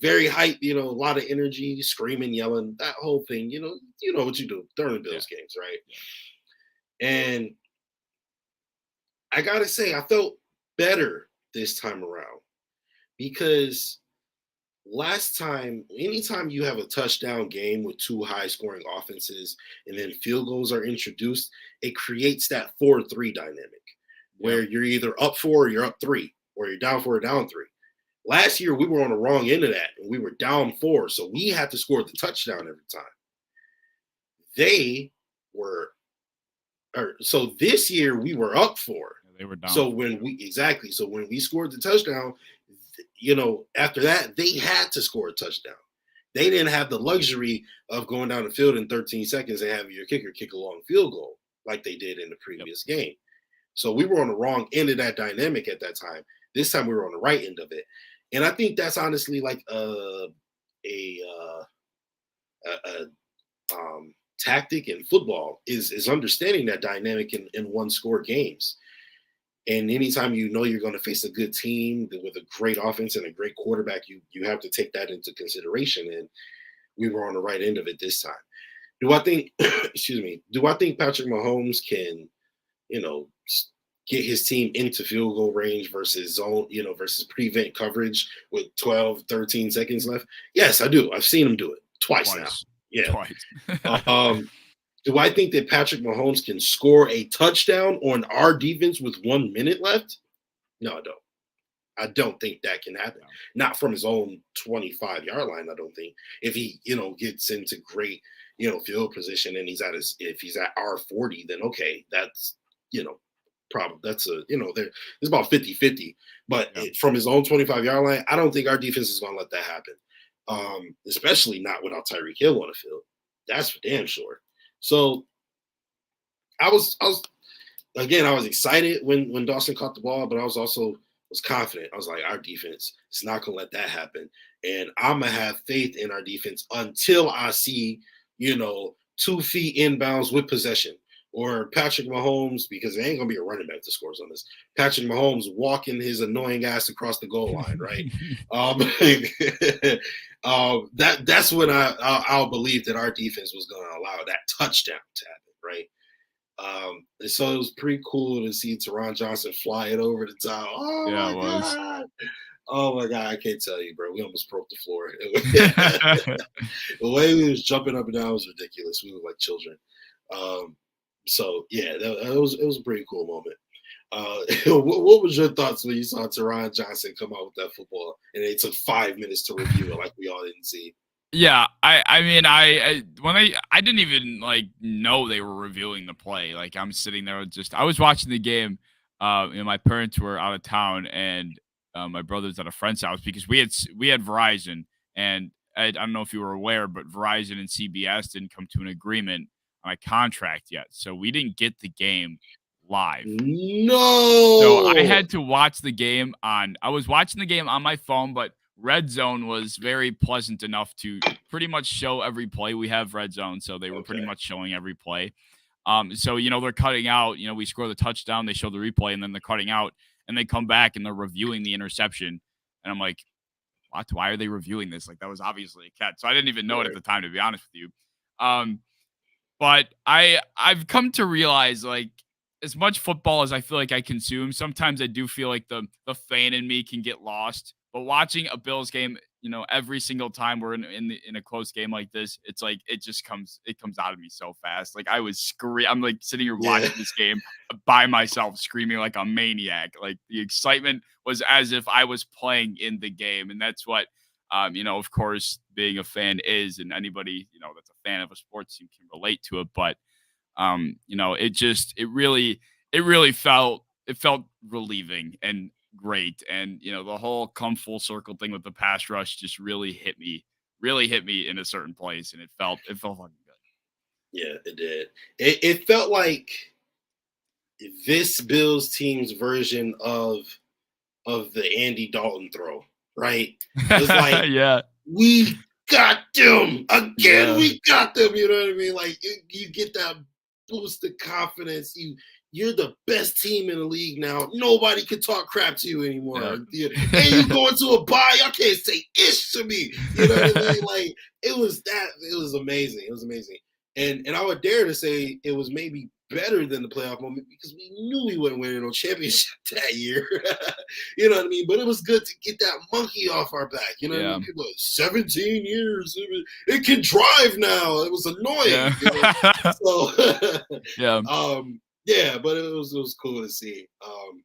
very hyped, a lot of energy, screaming, yelling, that whole thing. You know what you do during the Bills games, right? And I gotta say, I felt better this time around, because last time, anytime you have a touchdown game with 2 high-scoring offenses and then field goals are introduced, it creates that 4-3 dynamic where you're either up 4 or you're up 3, or you're down 4 or down 3. Last year, we were on the wrong end of that, and we were down 4, so we had to score the touchdown every time. So this year, we were up 4. They were down. So when we scored the touchdown, after that, they had to score a touchdown. They didn't have the luxury of going down the field in 13 seconds and having your kicker kick a long field goal like they did in the previous game. So we were on the wrong end of that dynamic at that time. This time we were on the right end of it. And I think that's honestly like a tactic in football is understanding that dynamic in one-score games. And anytime you're going to face a good team with a great offense and a great quarterback, you have to take that into consideration. And we were on the right end of it this time. Do I think, do I think Patrick Mahomes can, get his team into field goal range versus zone, versus prevent coverage with 12, 13 seconds left? Yes, I do. I've seen him do it twice now. Yeah. Twice. Do I think that Patrick Mahomes can score a touchdown on our defense with 1 minute left? No, I don't. I don't think that can happen. Not from his own 25-yard line, I don't think. If he, gets into great, field position and if he's at R40, then okay, that's, problem. That's it's about 50-50. But from his own 25-yard line, I don't think our defense is going to let that happen. Especially not without Tyreek Hill on the field. That's for damn sure. So I was excited when Dawson caught the ball, but I was confident. I was like, our defense is not going to let that happen. And I'm going to have faith in our defense until I see, 2 feet inbounds with possession. Or Patrick Mahomes, because there ain't going to be a running back that scores on this. Patrick Mahomes walking his annoying ass across the goal line, right? That's when I'll believe that our defense was going to allow that touchdown to happen, right? And so it was pretty cool to see Teron Johnson fly it over the top. Oh, yeah, my God. Oh, my God. I can't tell you, bro. We almost broke the floor. The way we was jumping up and down was ridiculous. We were like children. So, yeah, it was a pretty cool moment. What was your thoughts when you saw Teron Johnson come out with that football and it took 5 minutes to review it like we all didn't see? Yeah, I mean, I didn't even know they were reviewing the play. Like I'm sitting there I was watching the game. My parents were out of town and my brother's at a friend's house because we had Verizon, and I don't know if you were aware, but Verizon and CBS didn't come to an agreement on a contract yet, so we didn't get the game live. No. So I had to watch the game I was watching the game on my phone, but Red Zone was very pleasant enough to pretty much show every play. We have Red Zone, so they were pretty much showing every play. So, they're cutting out, we score the touchdown, they show the replay, and then they're cutting out, and they come back and they're reviewing the interception. And I'm like, what? Why are they reviewing this? Like, that was obviously a catch. So I didn't even know it at the time, to be honest with you. But I've come to realize, as much football as I feel like I consume, sometimes I do feel like the fan in me can get lost. But watching a Bills game, every single time we're in a close game like this, it's like it comes out of me so fast. Like I was I'm like sitting here watching this game by myself, screaming like a maniac. Like the excitement was as if I was playing in the game, and that's what of course, being a fan is, and anybody that's a fan of a sports team can relate to it. But it really felt relieving and great. And, the whole come full circle thing with the pass rush just really hit me in a certain place. And it felt fucking good. Yeah, it did. It felt like this Bills team's version of the Andy Dalton throw, right? It was like, yeah, we got them again. Yeah. We got them. You know what I mean? Like you get that boost of confidence. You're the best team in the league now. Nobody can talk crap to you anymore. Yeah. And you going to a bye, y'all can't say ish to me. You know what I mean? Like it was amazing. It was amazing. And I would dare to say it was maybe better than the playoff moment because we knew we wouldn't win no championship that year. You know what I mean? But it was good to get that monkey off our back. You know what I mean? People 17 years. It can drive now. It was annoying. Yeah. So yeah. Yeah, but it was cool to see.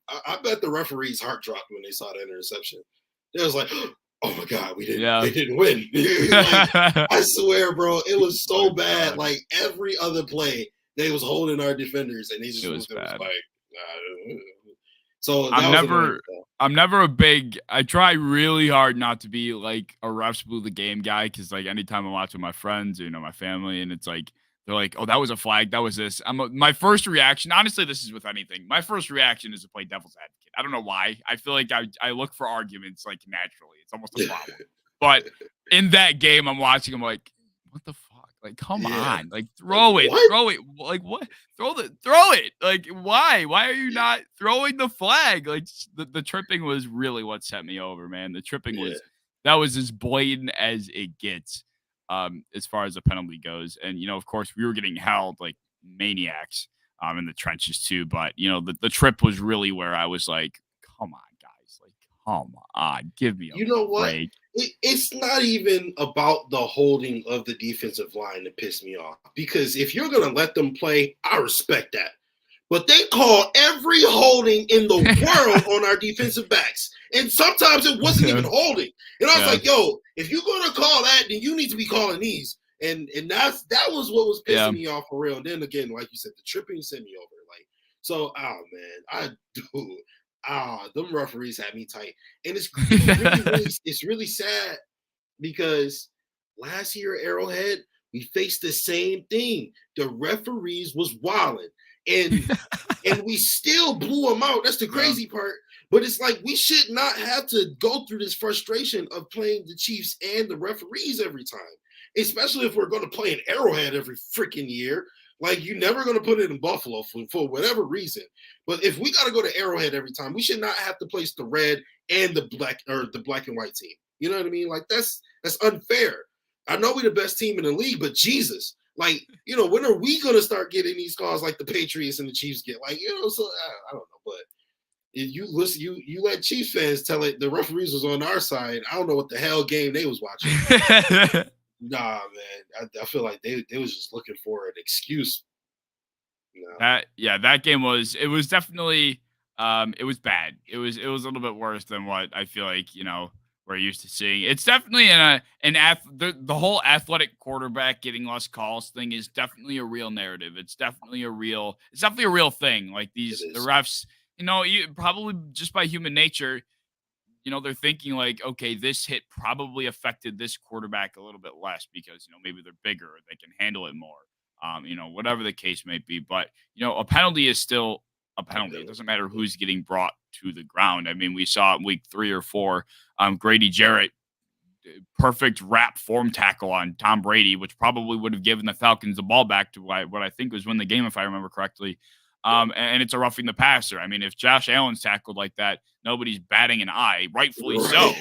I bet the referees' heart dropped when they saw that interception. They was like, "Oh my God, they didn't win." Like, I swear, bro, it was so bad. Like every other play, they was holding our defenders, and they just was bad. So I'm never a big. I try really hard not to be like a refs blew the game guy because like anytime I'm watching my friends, my family, and it's like. They're like, oh, that was a flag. That was this. My first reaction, honestly, this is with anything. My first reaction is to play devil's advocate. I don't know why. I feel like I look for arguments like naturally. It's almost a problem. But in that game, I'm watching. I'm like, what the fuck? Like, come on. Like, throw it. Like, what? Throw it. Like, why? Why are you not throwing the flag? Like, the tripping was really what set me over, man. The tripping that was as blatant as it gets. As far as the penalty goes. And, of course, we were getting held like maniacs. in the trenches too. But the trip was really where I was like, come on, guys, like come on, give me You a know what? break. It's not even about the holding of the defensive line that pissed me off, because if you're going to let them play, I respect that. But they call every holding in the world on our defensive backs. And sometimes it wasn't even holding. And I was like, yo, if you're going to call that, then you need to be calling these. And that was what was pissing me off for real. And then again, like you said, the tripping sent me over. Like, so, them referees had me tight. And it's it's really sad, because last year at Arrowhead, we faced the same thing. The referees was wilding, and we still blew them out. That's the crazy part. But it's like, we should not have to go through this frustration of playing the Chiefs and the referees every time, especially if we're going to play an Arrowhead every freaking year. Like, you're never going to put it in Buffalo for whatever reason. But if we got to go to Arrowhead every time, we should not have to place the red and the black, or the black and white team. You know what I mean? Like, that's unfair. I know we're the best team in the league, but Jesus, like, when are we going to start getting these calls like the Patriots and the Chiefs get? Like, so I don't know. But if you listen, you let Chiefs fans tell it the referees was on our side, I don't know what the hell game they was watching. Nah, man. I feel like they was just looking for an excuse. That game was definitely it was bad. It was a little bit worse than what I feel like we're used to seeing. It's definitely the whole athletic quarterback getting less calls thing is definitely a real narrative. It's definitely a real thing. Like the refs, you probably just by human nature, they're thinking like, okay, this hit probably affected this quarterback a little bit less because, maybe they're bigger or they can handle it more. Whatever the case may be. But, a penalty is still a penalty. It doesn't matter who's getting brought to the ground. I mean, we saw in week 3 or 4, Grady Jarrett, perfect wrap form tackle on Tom Brady, which probably would have given the Falcons the ball back to what I think was win the game, if I remember correctly. And it's a roughing the passer. I mean, if Josh Allen's tackled like that, nobody's batting an eye, rightfully so.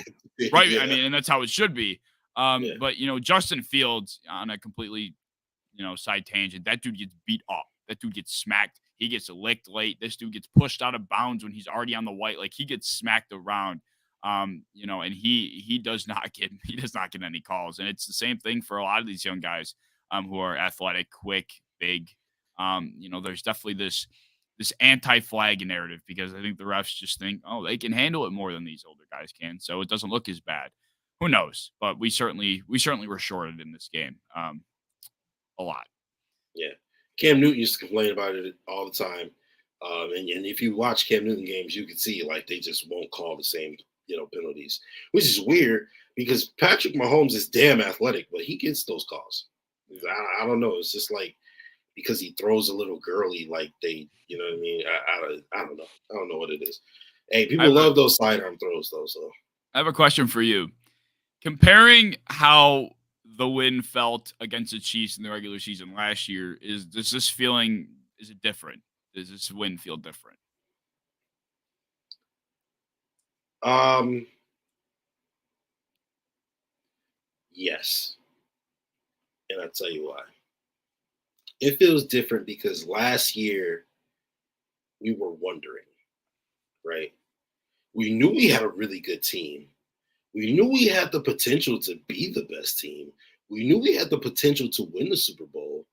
Right. Yeah. I mean, and that's how it should be. But, Justin Fields, on a completely, side tangent, that dude gets beat up. That dude gets smacked. He gets licked late. This dude gets pushed out of bounds when he's already on the white. Like, he gets smacked around. And he does not get any calls. And it's the same thing for a lot of these young guys who are athletic, quick, big. There's definitely this anti-flag narrative because I think the refs just think, oh, they can handle it more than these older guys can, so it doesn't look as bad. Who knows? But we certainly were shorted in this game a lot. Yeah, Cam Newton used to complain about it all the time, and if you watch Cam Newton games, you can see like they just won't call the same penalties, which is weird because Patrick Mahomes is damn athletic, but he gets those calls. I don't know. It's just like, because he throws a little girly, like they, you know what I mean? I don't know. I don't know what it is. Hey, people love those sidearm throws, though. So I have a question for you. Comparing how the win felt against the Chiefs in the regular season last year, is it different? Does this win feel different? Yes. And I'll tell you why. It feels different because last year we were wondering, right? We knew we had a really good team. We knew we had the potential to be the best team. We knew we had the potential to win the Super Bowl.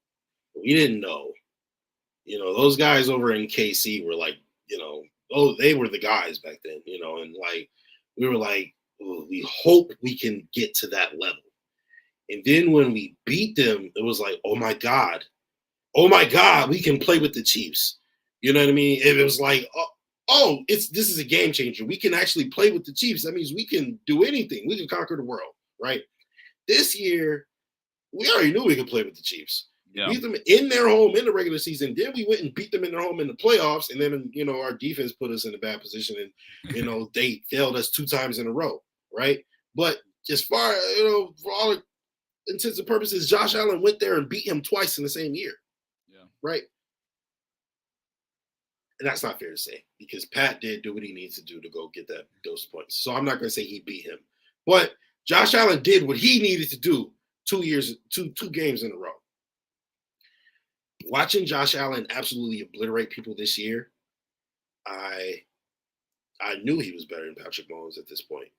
But we didn't know. Those guys over in KC were like, they were the guys back then, and like, we were like, oh, we hope we can get to that level. And then when we beat them, it was like, oh my God, we can play with the Chiefs. You know what I mean? It was like, this is a game changer. We can actually play with the Chiefs. That means we can do anything. We can conquer the world, right? This year, we already knew we could play with the Chiefs. Yeah. Beat them in their home in the regular season. Then we went and beat them in their home in the playoffs. And then, our defense put us in a bad position. And, they failed us 2 times in a row, right? But as far, for all intents and purposes, Josh Allen went there and beat him twice in the same year. Right. And that's not fair to say because Pat did do what he needs to do to go get those points. So I'm not going to say he beat him, but Josh Allen did what he needed to do 2 games in a row. watching Josh Allen absolutely obliterate people this year, I knew he was better than Patrick Mahomes at this point.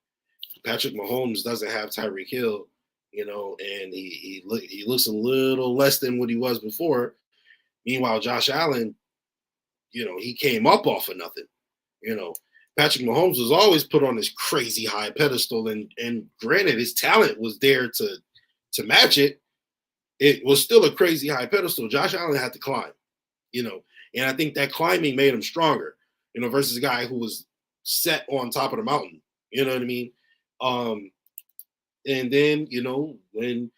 Patrick Mahomes doesn't have Tyreek Hill, and he looks a little less than what he was before. Meanwhile, Josh Allen, he came up off of nothing. Patrick Mahomes was always put on this crazy high pedestal, and granted, his talent was there to match it. It was still a crazy high pedestal. Josh Allen had to climb, and I think that climbing made him stronger, versus a guy who was set on top of the mountain. You know what I mean? And then, when,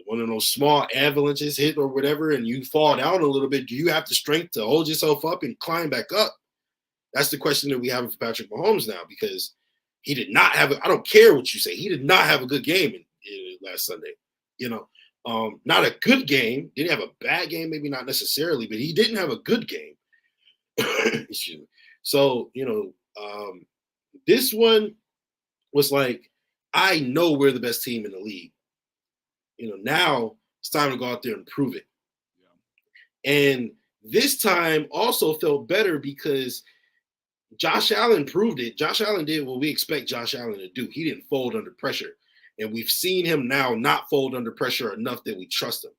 one of those small avalanches hit or whatever, and you fall down a little bit, do you have the strength to hold yourself up and climb back up? That's the question that we have for Patrick Mahomes now, because he did not have I don't care what you say. He did not have a good game last Sunday. Not a good game. Didn't have a bad game, maybe not necessarily, but he didn't have a good game. Excuse me. So, this one was like, I know we're the best team in the league. Now it's time to go out there and prove it. Yeah. And this time also felt better because Josh Allen proved it. Josh Allen did what we expect Josh Allen to do. He didn't fold under pressure. And we've seen him now not fold under pressure enough that we trust him.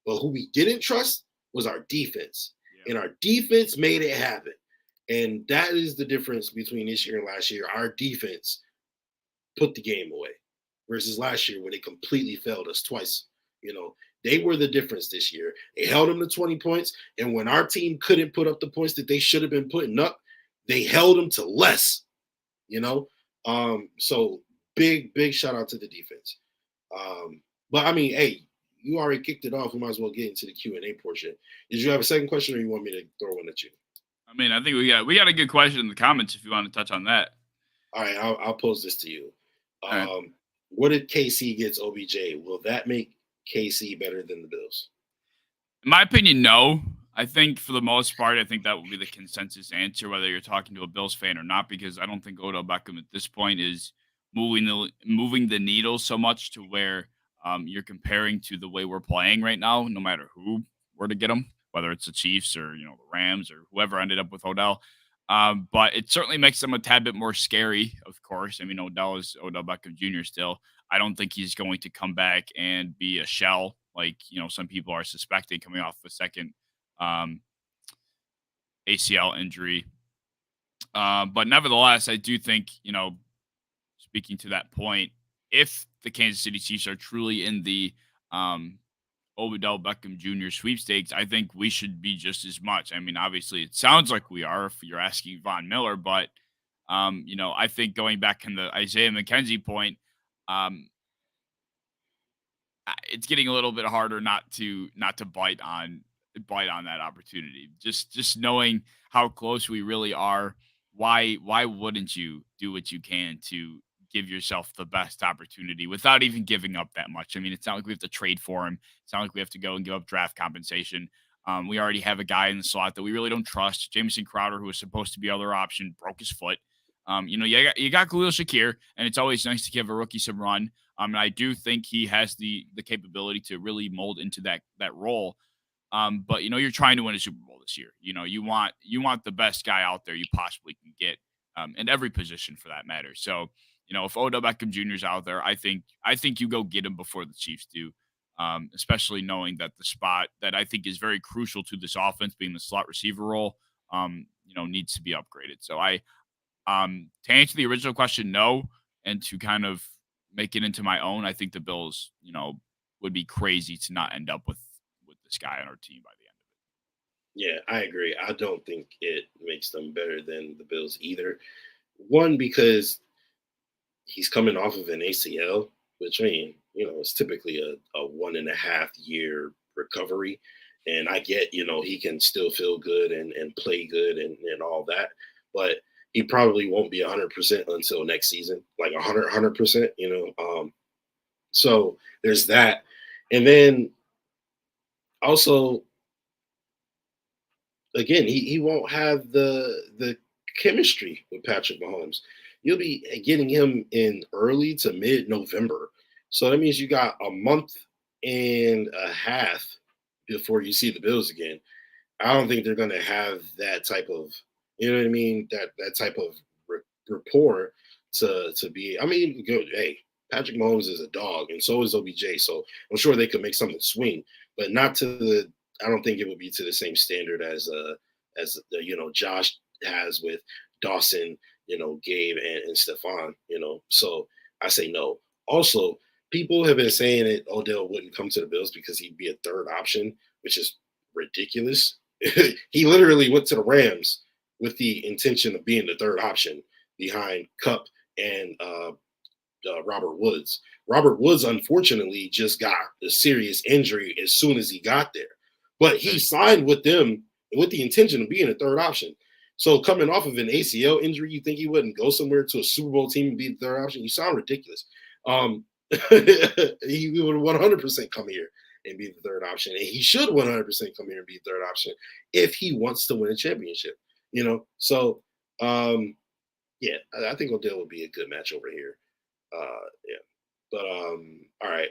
But who we didn't trust was our defense. Yeah. And our defense made it happen. And that is the difference between this year and last year. Our defense put the game away versus last year where they completely failed us twice. They were the difference this year. They held them to 20 points. And when our team couldn't put up the points that they should have been putting up, they held them to less, So big shout out to the defense. But I mean, hey, you already kicked it off. We might as well get into the Q&A portion. Did you have a second question, or you want me to throw one at you? I mean, I think we got a good question in the comments if you want to touch on that. All right, I'll pose this to you. Right. What if KC gets OBJ? Will that make KC better than the Bills? In my opinion, no. I think for the most part, I think that will be the consensus answer, whether you're talking to a Bills fan or not, because I don't think Odell Beckham at this point is moving the needle so much to where you're comparing to the way we're playing right now, no matter who were to get him, whether it's the Chiefs or the Rams or whoever ended up with Odell. But it certainly makes them a tad bit more scary, of course. I mean, Odell is Odell Beckham Jr. still. I don't think he's going to come back and be a shell like some people are suspecting coming off the second ACL injury. But nevertheless, I do think, speaking to that point, if the Kansas City Chiefs are truly in the Odell Beckham Jr. sweepstakes, I think we should be just as much. I mean, obviously, it sounds like we are if you're asking Von Miller, but, I think going back in the Isaiah McKenzie point, it's getting a little bit harder not to bite on that opportunity. Just knowing how close we really are, why wouldn't you do what you can to give yourself the best opportunity without even giving up that much? I mean, it's not like we have to trade for him. It's not like we have to go and give up draft compensation. We already have a guy in the slot that we really don't trust. Jamison Crowder, who was supposed to be our other option, broke his foot. You got Khalil Shakir, and it's always nice to give a rookie some run. And I do think he has the capability to really mold into that role. But you're trying to win a Super Bowl this year. You want the best guy out there you possibly can get, in every position for that matter. So, if Odell Beckham Jr. is out there, I think you go get him before the Chiefs do. Especially knowing that the spot that I think is very crucial to this offense, being the slot receiver role, needs to be upgraded. So to answer the original question, no, and to kind of make it into my own, I think the Bills, would be crazy to not end up with this guy on our team by the end of it. Yeah, I agree. I don't think it makes them better than the Bills either. One, because he's coming off of an ACL, which it's typically a 1.5 year recovery. And I get, he can still feel good and play good and all that. But he probably won't be 100% until next season, like 100%, So there's that. And then also, again, he won't have the chemistry with Patrick Mahomes. You'll be getting him in early to mid-November. So that means you got a month and a half before you see the Bills again. I don't think they're going to have that type of, you know what I mean, that type of rapport to be. I mean, go, hey, Patrick Mahomes is a dog, and so is OBJ. So I'm sure they could make something swing, but not to the. I don't think it would be to the same standard as Josh has with Dawson, Gabe and Stephon. So I say no. Also, people have been saying that Odell wouldn't come to the Bills because he'd be a third option, which is ridiculous. He literally went to the Rams with the intention of being the third option behind Kupp and Robert Woods. Robert Woods, unfortunately, just got a serious injury as soon as he got there. But he signed with them with the intention of being a third option. So coming off of an ACL injury, you think he wouldn't go somewhere to a Super Bowl team and be the third option? You sound ridiculous. He would 100% come here and be the third option. And he should 100% come here and be the third option if he wants to win a championship, So, yeah, I think Odell would be a good match over here. Yeah. But, all right.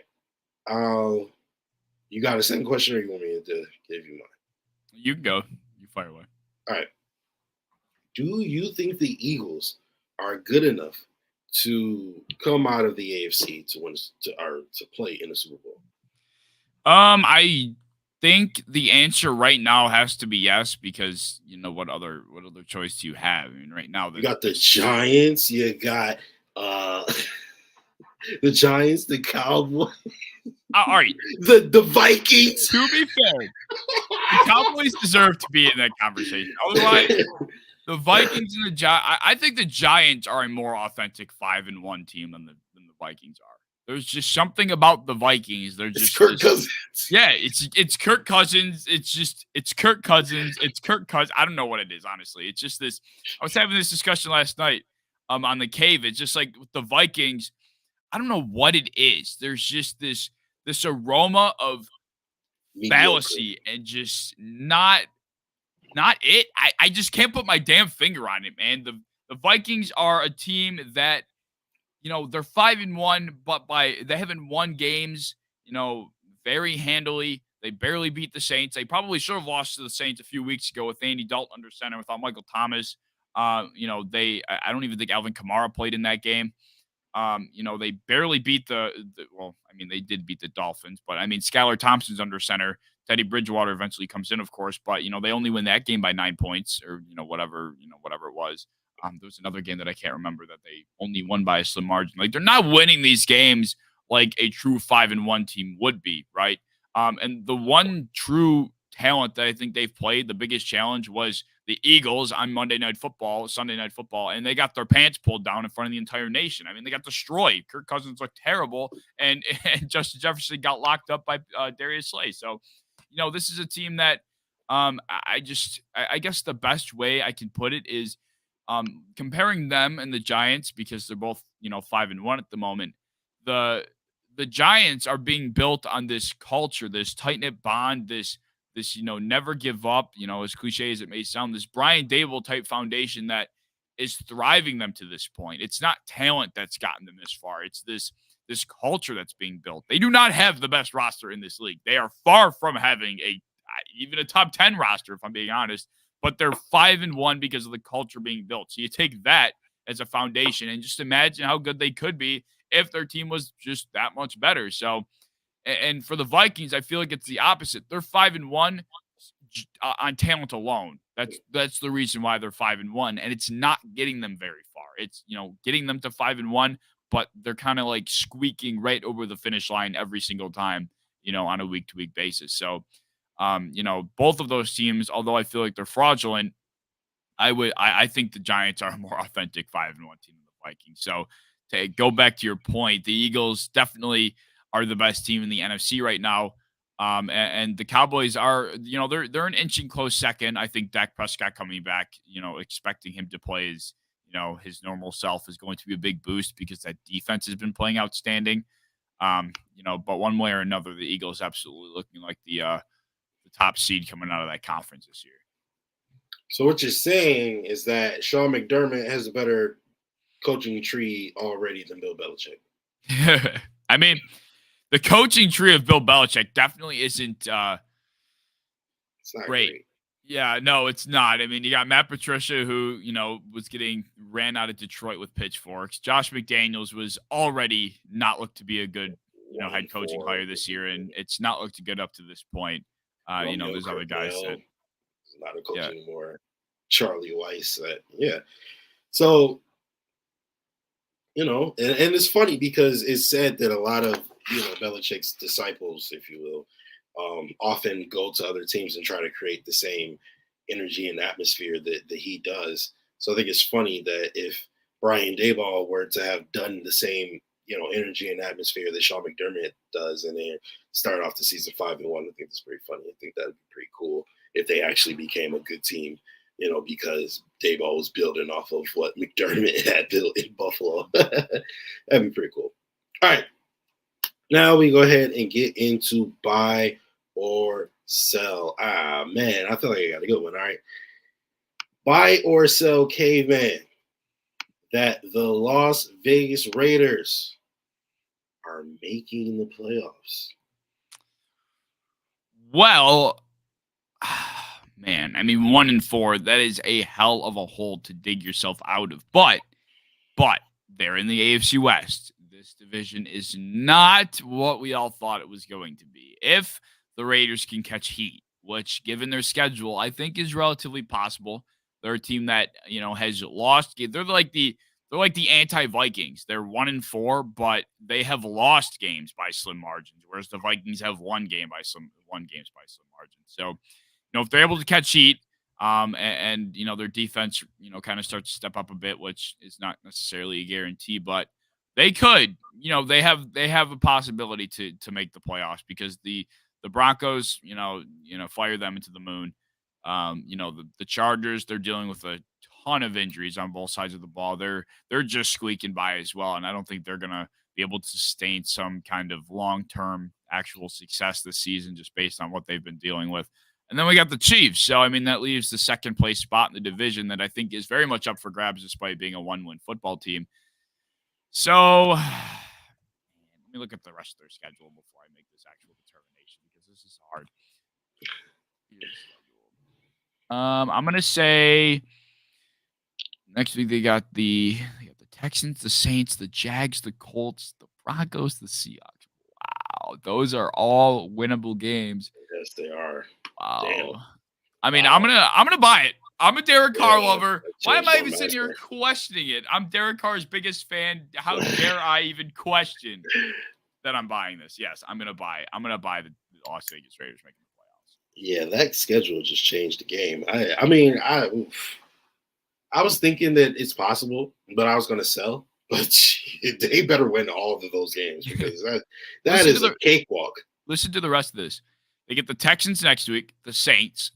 You got a second question or you want me to give you mine? You can go. You fire away. All right. Do you think the Eagles are good enough to come out of the AFC to win to play in the Super Bowl? I think the answer right now has to be yes, because what other choice do you have? I mean, right now you got the Giants, you got the Giants, the Cowboys. All right, the Vikings. To be fair, the Cowboys deserve to be in that conversation. Otherwise, the Vikings and the Giants. I think the Giants are a more authentic 5-1 team than the Vikings are. There's just something about the Vikings. They're just Kirk Cousins. Yeah, it's Kirk Cousins. It's Kirk Cousins. It's Kirk Cousins. I don't know what it is, honestly. It's just this. I was having this discussion last night on the Cave. It's just like with the Vikings. I don't know what it is. There's just this aroma of fallacy and just not it. I just can't put my damn finger on it, man. The Vikings are a team that, they're 5-1, but they haven't won games, very handily. They barely beat the Saints. They probably should have lost to the Saints a few weeks ago with Andy Dalton under center without Michael Thomas. I don't even think Alvin Kamara played in that game. They barely beat they did beat the Dolphins, but Skylar Thompson's under center. Teddy Bridgewater eventually comes in, of course, but they only win that game by 9 points or whatever it was. There was another game that I can't remember that they only won by a slim margin. Like, they're not winning these games like a true 5-1 team would be, right? And the one true talent that I think they've played, the biggest challenge, was the Eagles on Sunday Night Football, and they got their pants pulled down in front of the entire nation. They got destroyed. Kirk Cousins looked terrible, and Justin Jefferson got locked up by Darius Slay. So, this is a team that I guess the best way I can put it is comparing them and the Giants, because they're both 5-1 at the moment. The Giants are being built on this culture, this tight-knit bond, this never give up, as cliche as it may sound, this Brian Dable type foundation that is thriving them to this point. It's not talent that's gotten them this far. It's this culture that's being built. They do not have the best roster in this league. They are far from having even a top 10 roster, if I'm being honest, but they're 5-1 because of the culture being built. So you take that as a foundation and just imagine how good they could be if their team was just that much better. So, and for the Vikings, I feel like it's the opposite. They're 5-1 on talent alone. That's the reason why they're 5-1, and it's not getting them very far. It's getting them to 5-1, but they're kind of like squeaking right over the finish line every single time, on a week-to-week basis. So, both of those teams, although I feel like they're fraudulent, I think the Giants are a more authentic 5-1 team than the Vikings. So, to go back to your point, the Eagles definitely are the best team in the NFC right now. And the Cowboys are, they're an inching close second. I think Dak Prescott coming back, expecting him to play his normal self is going to be a big boost because that defense has been playing outstanding. But one way or another, the Eagles absolutely looking like the top seed coming out of that conference this year. So what you're saying is that Sean McDermott has a better coaching tree already than Bill Belichick. The coaching tree of Bill Belichick definitely isn't It's not Great. great. Yeah, no, it's not. I mean, you got Matt Patricia, who, was getting ran out of Detroit with pitchforks. Josh McDaniels was already not looked to be a good, head coaching 1-4. hire this year, and it's not looked good up to this point. Romeo There's other guys Crennel that, is not a coach yeah. anymore. Charlie Weiss. Yeah. So, and it's funny because it's said that a lot of, Belichick's disciples, if you will, often go to other teams and try to create the same energy and atmosphere that he does. So I think it's funny that if Brian Daboll were to have done the same, energy and atmosphere that Sean McDermott does, and then start off the season 5-1, I think that's pretty funny. I think that'd be pretty cool if they actually became a good team, because Daboll was building off of what McDermott had built in Buffalo. That'd be pretty cool. All right. Now we go ahead and get into buy or sell. Man, I feel like I got a good one. All right. Buy or sell, Caveman, that the Las Vegas Raiders are making the playoffs. Well, man, I mean, 1-4, that is a hell of a hole to dig yourself out of. But they're in the AFC West. This division is not what we all thought it was going to be. If the Raiders can catch heat, which given their schedule, I think is relatively possible. They're a team that, has lost. They're like the anti-Vikings. They're 1-4, but they have lost games by slim margins, whereas the Vikings have won games by slim margins. So, if they're able to catch heat, and their defense, kind of starts to step up a bit, which is not necessarily a guarantee, but they could, they have a possibility to make the playoffs because the Broncos, fire them into the moon. The Chargers, they're dealing with a ton of injuries on both sides of the ball. They're just squeaking by as well, and I don't think they're gonna be able to sustain some kind of long-term actual success this season just based on what they've been dealing with. And then we got the Chiefs. So, I mean, that leaves the second place spot in the division that I think is very much up for grabs despite being a one-win football team. So, let me look at the rest of their schedule before I make this actual determination because this is hard. I'm going to say next week they got the Texans, the Saints, the Jags, the Colts, the Broncos, the Seahawks. Wow, those are all winnable games. Yes, they are. Wow. Damn. I mean, wow. I'm gonna buy it. I'm a Derek Carr lover. Why am I even sitting here questioning it? I'm Derek Carr's biggest fan. How dare I even question that I'm buying this? Yes, I'm gonna buy it. I'm gonna buy the Las Vegas Raiders making the playoffs. Yeah, that schedule just changed the game. I was thinking that it's possible, but I was gonna sell. But they better win all of those games because that is a cakewalk. Listen to the rest of this. They get the Texans next week, the Saints,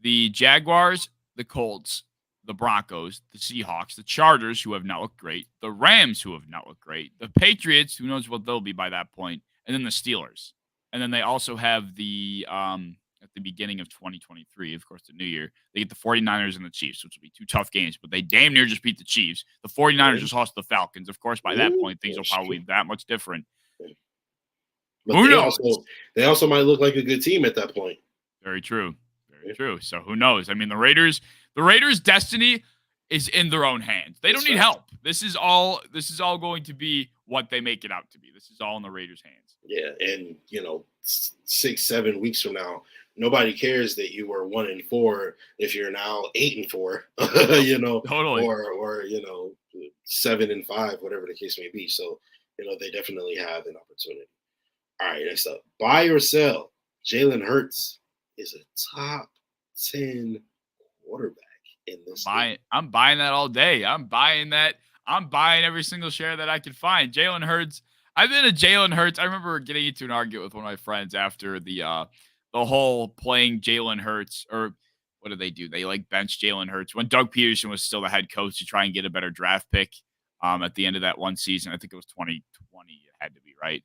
the Jaguars, the Colts, the Broncos, the Seahawks, the Chargers, who have not looked great, the Rams, who have not looked great, the Patriots, who knows what they'll be by that point, and then the Steelers. And then they also have the, at the beginning of 2023, of course, the new year, they get the 49ers and the Chiefs, which will be two tough games, but they damn near just beat the Chiefs. The 49ers just lost the Falcons. Of course, by that point, things will probably be that much different. But they also might look like a good team at that point. Very true. Very true. So who knows? I mean, the Raiders' destiny is in their own hands. They don't need help. This is all going to be what they make it out to be. This is all in the Raiders' hands. Yeah, and 6-7 weeks from now, nobody cares that you were 1-4 if you're now 8-4. Totally. Or 7-5, whatever the case may be. So they definitely have an opportunity. All right, next up, buy or sell. Jalen Hurts is a top 10 quarterback in this league. I'm buying that all day. I'm buying that. I'm buying every single share that I can find. Jalen Hurts. I've been a Jalen Hurts. I remember getting into an argument with one of my friends after the whole playing Jalen Hurts, or what did they do? They bench Jalen Hurts when Doug Peterson was still the head coach to try and get a better draft pick. At the end of that one season, I think it was 2020. It had to be right.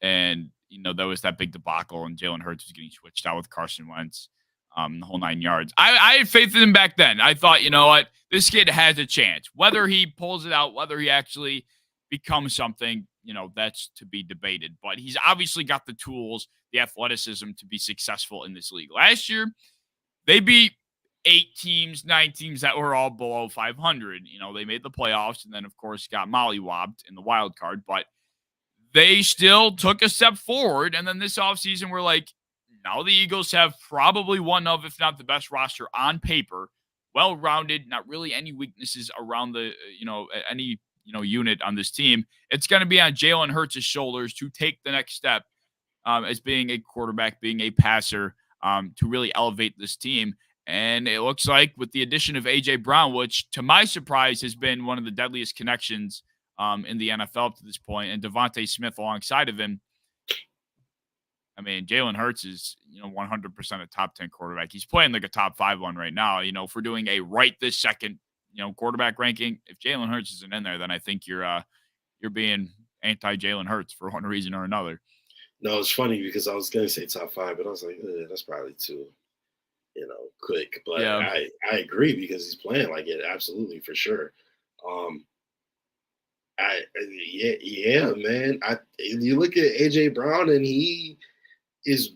And there was that big debacle and Jalen Hurts was getting switched out with Carson Wentz, the whole 9 yards. I had faith in him back then. I thought, you know what, this kid has a chance, whether he pulls it out, whether he actually, becomes something, that's to be debated. But he's obviously got the tools, the athleticism to be successful in this league. Last year, they beat 9 teams that were all below 500. They made the playoffs and then, of course, got mollywobbed in the wild card. But they still took a step forward. And then this offseason, we're like, now the Eagles have probably one of, if not the best roster on paper, well-rounded, not really any weaknesses around the, any, unit on this team. It's going to be on Jalen Hurts' shoulders to take the next step as being a quarterback, being a passer, to really elevate this team. And it looks like with the addition of A.J. Brown, which to my surprise has been one of the deadliest connections in the NFL up to this point, and Devontae Smith alongside of him, I mean, Jalen Hurts is, 100% a top 10 quarterback. He's playing like a top 5 one right now. If we're doing a right this second, quarterback ranking, if Jalen Hurts isn't in there, then I think you're being anti-Jalen Hurts for one reason or another. No, it's funny because I was going to say top 5, but I was like, that's probably too, quick. But yeah. I agree because he's playing like it. Absolutely, for sure. Yeah, man. You look at AJ Brown and he is,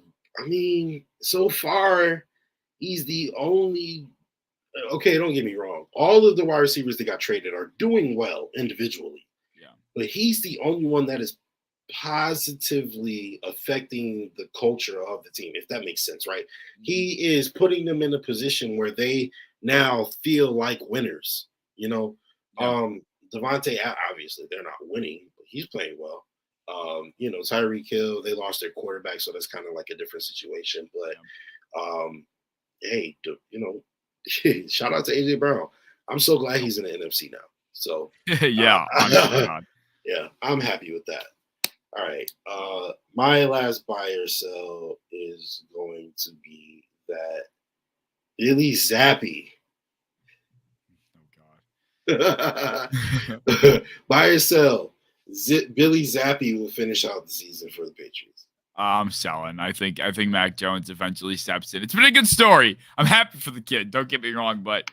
so far he's the only. Okay, don't get me wrong. All of the wide receivers that got traded are doing well individually. Yeah, but he's the only one that is positively affecting the culture of the team, if that makes sense, right? Mm-hmm. He is putting them in a position where they now feel like winners. Yeah. Devontae, obviously they're not winning, but he's playing well. Tyreek Hill, they lost their quarterback, so that's kind of like a different situation. But hey, shout out to AJ Brown. I'm so glad he's in the NFC now. So yeah, yeah, I'm happy with that. All right. My last buy or sell is going to be that Billy Zappi. Oh God. Buy or sell. Billy Zappi will finish out the season for the Patriots. I'm selling. I think Mac Jones eventually steps in. It's been a good story. I'm happy for the kid. Don't get me wrong, but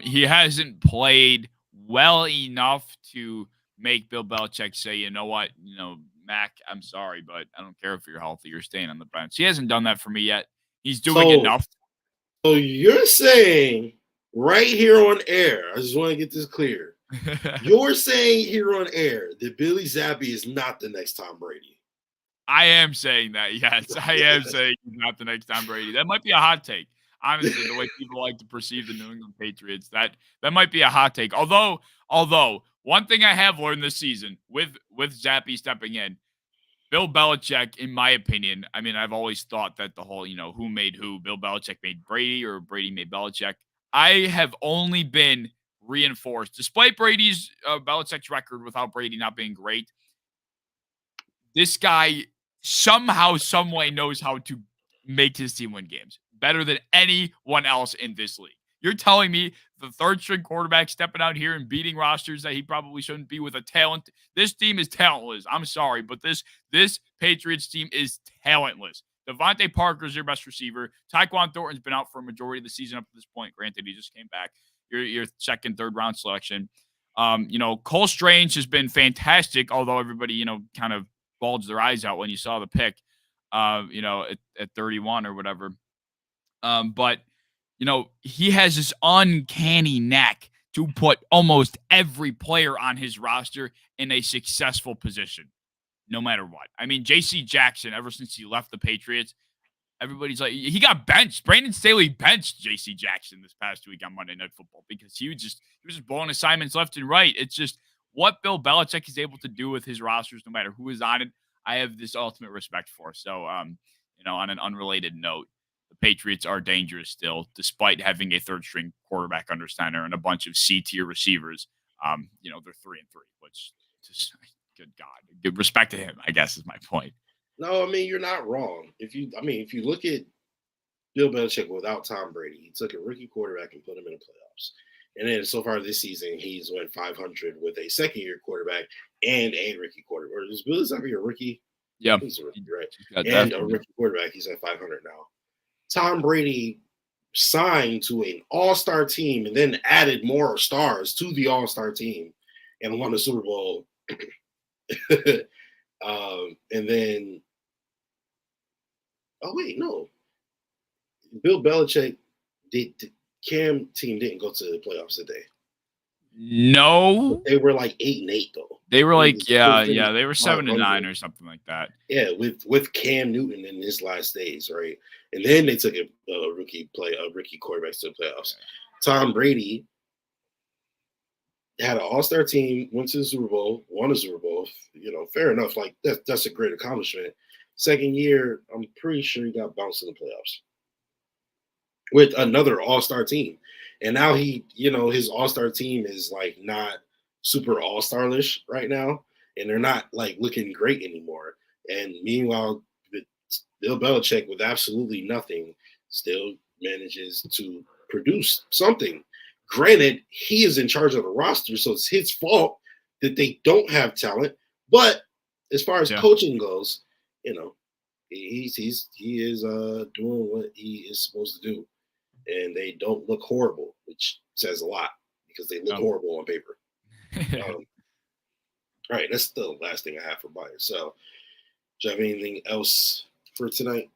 he hasn't played well enough to make Bill Belichick say, you know what, Mac, I'm sorry, but I don't care if you're healthy. You're staying on the bench. He hasn't done that for me yet. He's doing enough. So you're saying right here on air, I just want to get this clear. You're saying here on air that Billy Zappi is not the next Tom Brady. I am saying that, yes. I am saying he's not the next Tom Brady. That might be a hot take. Honestly, the way people like to perceive the New England Patriots, that might be a hot take. Although one thing I have learned this season with Zappi stepping in, Bill Belichick, in my opinion, I've always thought that the whole, who made who, Bill Belichick made Brady or Brady made Belichick. I have only been reinforced, despite Brady's Belichick's record without Brady not being great. This guy somehow, some way knows how to make his team win games better than anyone else in this league. You're telling me the third string quarterback stepping out here and beating rosters that he probably shouldn't be with a talent. This team is talentless. I'm sorry, but this Patriots team is talentless. Devontae Parker's your best receiver. Tyquan Thornton's been out for a majority of the season up to this point. Granted, he just came back. Your second, third round selection. Cole Strange has been fantastic, although everybody, kind of bulged their eyes out when you saw the pick, at 31 or whatever. But he has this uncanny knack to put almost every player on his roster in a successful position, no matter what. J.C. Jackson, ever since he left the Patriots, everybody's like, he got benched. Brandon Staley benched J.C. Jackson this past week on Monday Night Football because he was just blowing assignments left and right. It's just what Bill Belichick is able to do with his rosters, no matter who is on it. I have this ultimate respect for. So, on an unrelated note, the Patriots are dangerous still, despite having a third string quarterback under center and a bunch of C-tier receivers. They're 3-3, which just, good God, good respect to him, I guess, is my point. No, you're not wrong. If you look at Bill Belichick without Tom Brady, he took a rookie quarterback and put him in the playoffs. And then so far this season, he's went 500 with a second-year quarterback and a rookie quarterback. Or is Bill Zappi a rookie? Yeah. He's a rookie, right? And a rookie quarterback. He's at 500 now. Tom Brady signed to an all-star team and then added more stars to the all-star team and won the Super Bowl And then, oh wait, no, Bill Belichick Cam team didn't go to the playoffs today. No, They were like 8-8 though. they were like, They they were 7-9 or something like that. Yeah, with Cam Newton in his last days, right? And then they took a rookie quarterback to the playoffs. Tom Brady had an all-star team, went to the Super Bowl, won the Super Bowl. Fair enough. Like that's a great accomplishment. Second year, I'm pretty sure he got bounced in the playoffs with another all-star team. And now his all-star team is like not super all-starlish right now, and they're not like looking great anymore. And meanwhile, Bill Belichick with absolutely nothing still manages to produce something. Granted, he is in charge of the roster, so it's his fault that they don't have talent. But as far as coaching goes, he is doing what he is supposed to do, and they don't look horrible, which says a lot because they look horrible on paper. All right, that's the last thing I have for Bayern. So, do you have anything else for tonight?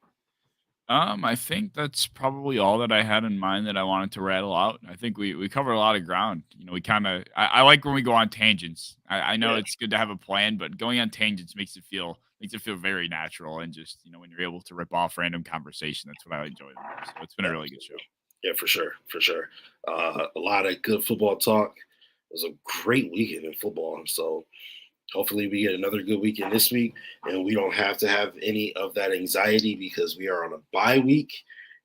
I think that's probably all that I had in mind that I wanted to rattle out. I think we covered a lot of ground. We kind of I like when we go on tangents. I know it's good to have a plan, but going on tangents makes it feel very natural, and just when you're able to rip off random conversation, that's what I enjoy the most. So it's been a really good show. Yeah, for sure. A lot of good football talk. It was a great weekend in football. So hopefully we get another good weekend this week, and we don't have to have any of that anxiety because we are on a bye week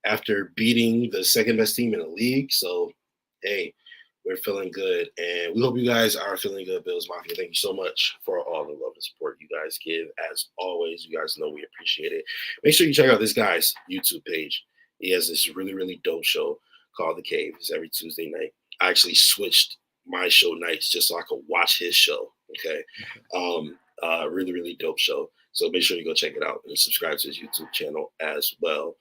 after beating the second best team in the league. So, hey, we're feeling good, and we hope you guys are feeling good, Bills Mafia. Thank you so much for all the love and support you guys give. As always, you guys know we appreciate it. Make sure you check out this guy's YouTube page. He has this really, really dope show called The Cave. It's every Tuesday night. I actually switched my show nights just so I could watch his show. Okay. Really, really dope show. So make sure you go check it out and subscribe to his YouTube channel as well.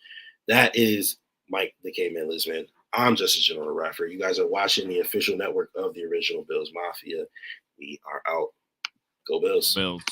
That is Mike the Caveman Lisman. I'm Justice General Raffer. You guys are watching the official network of the original Bills Mafia. We are out. Go Bills. Bills.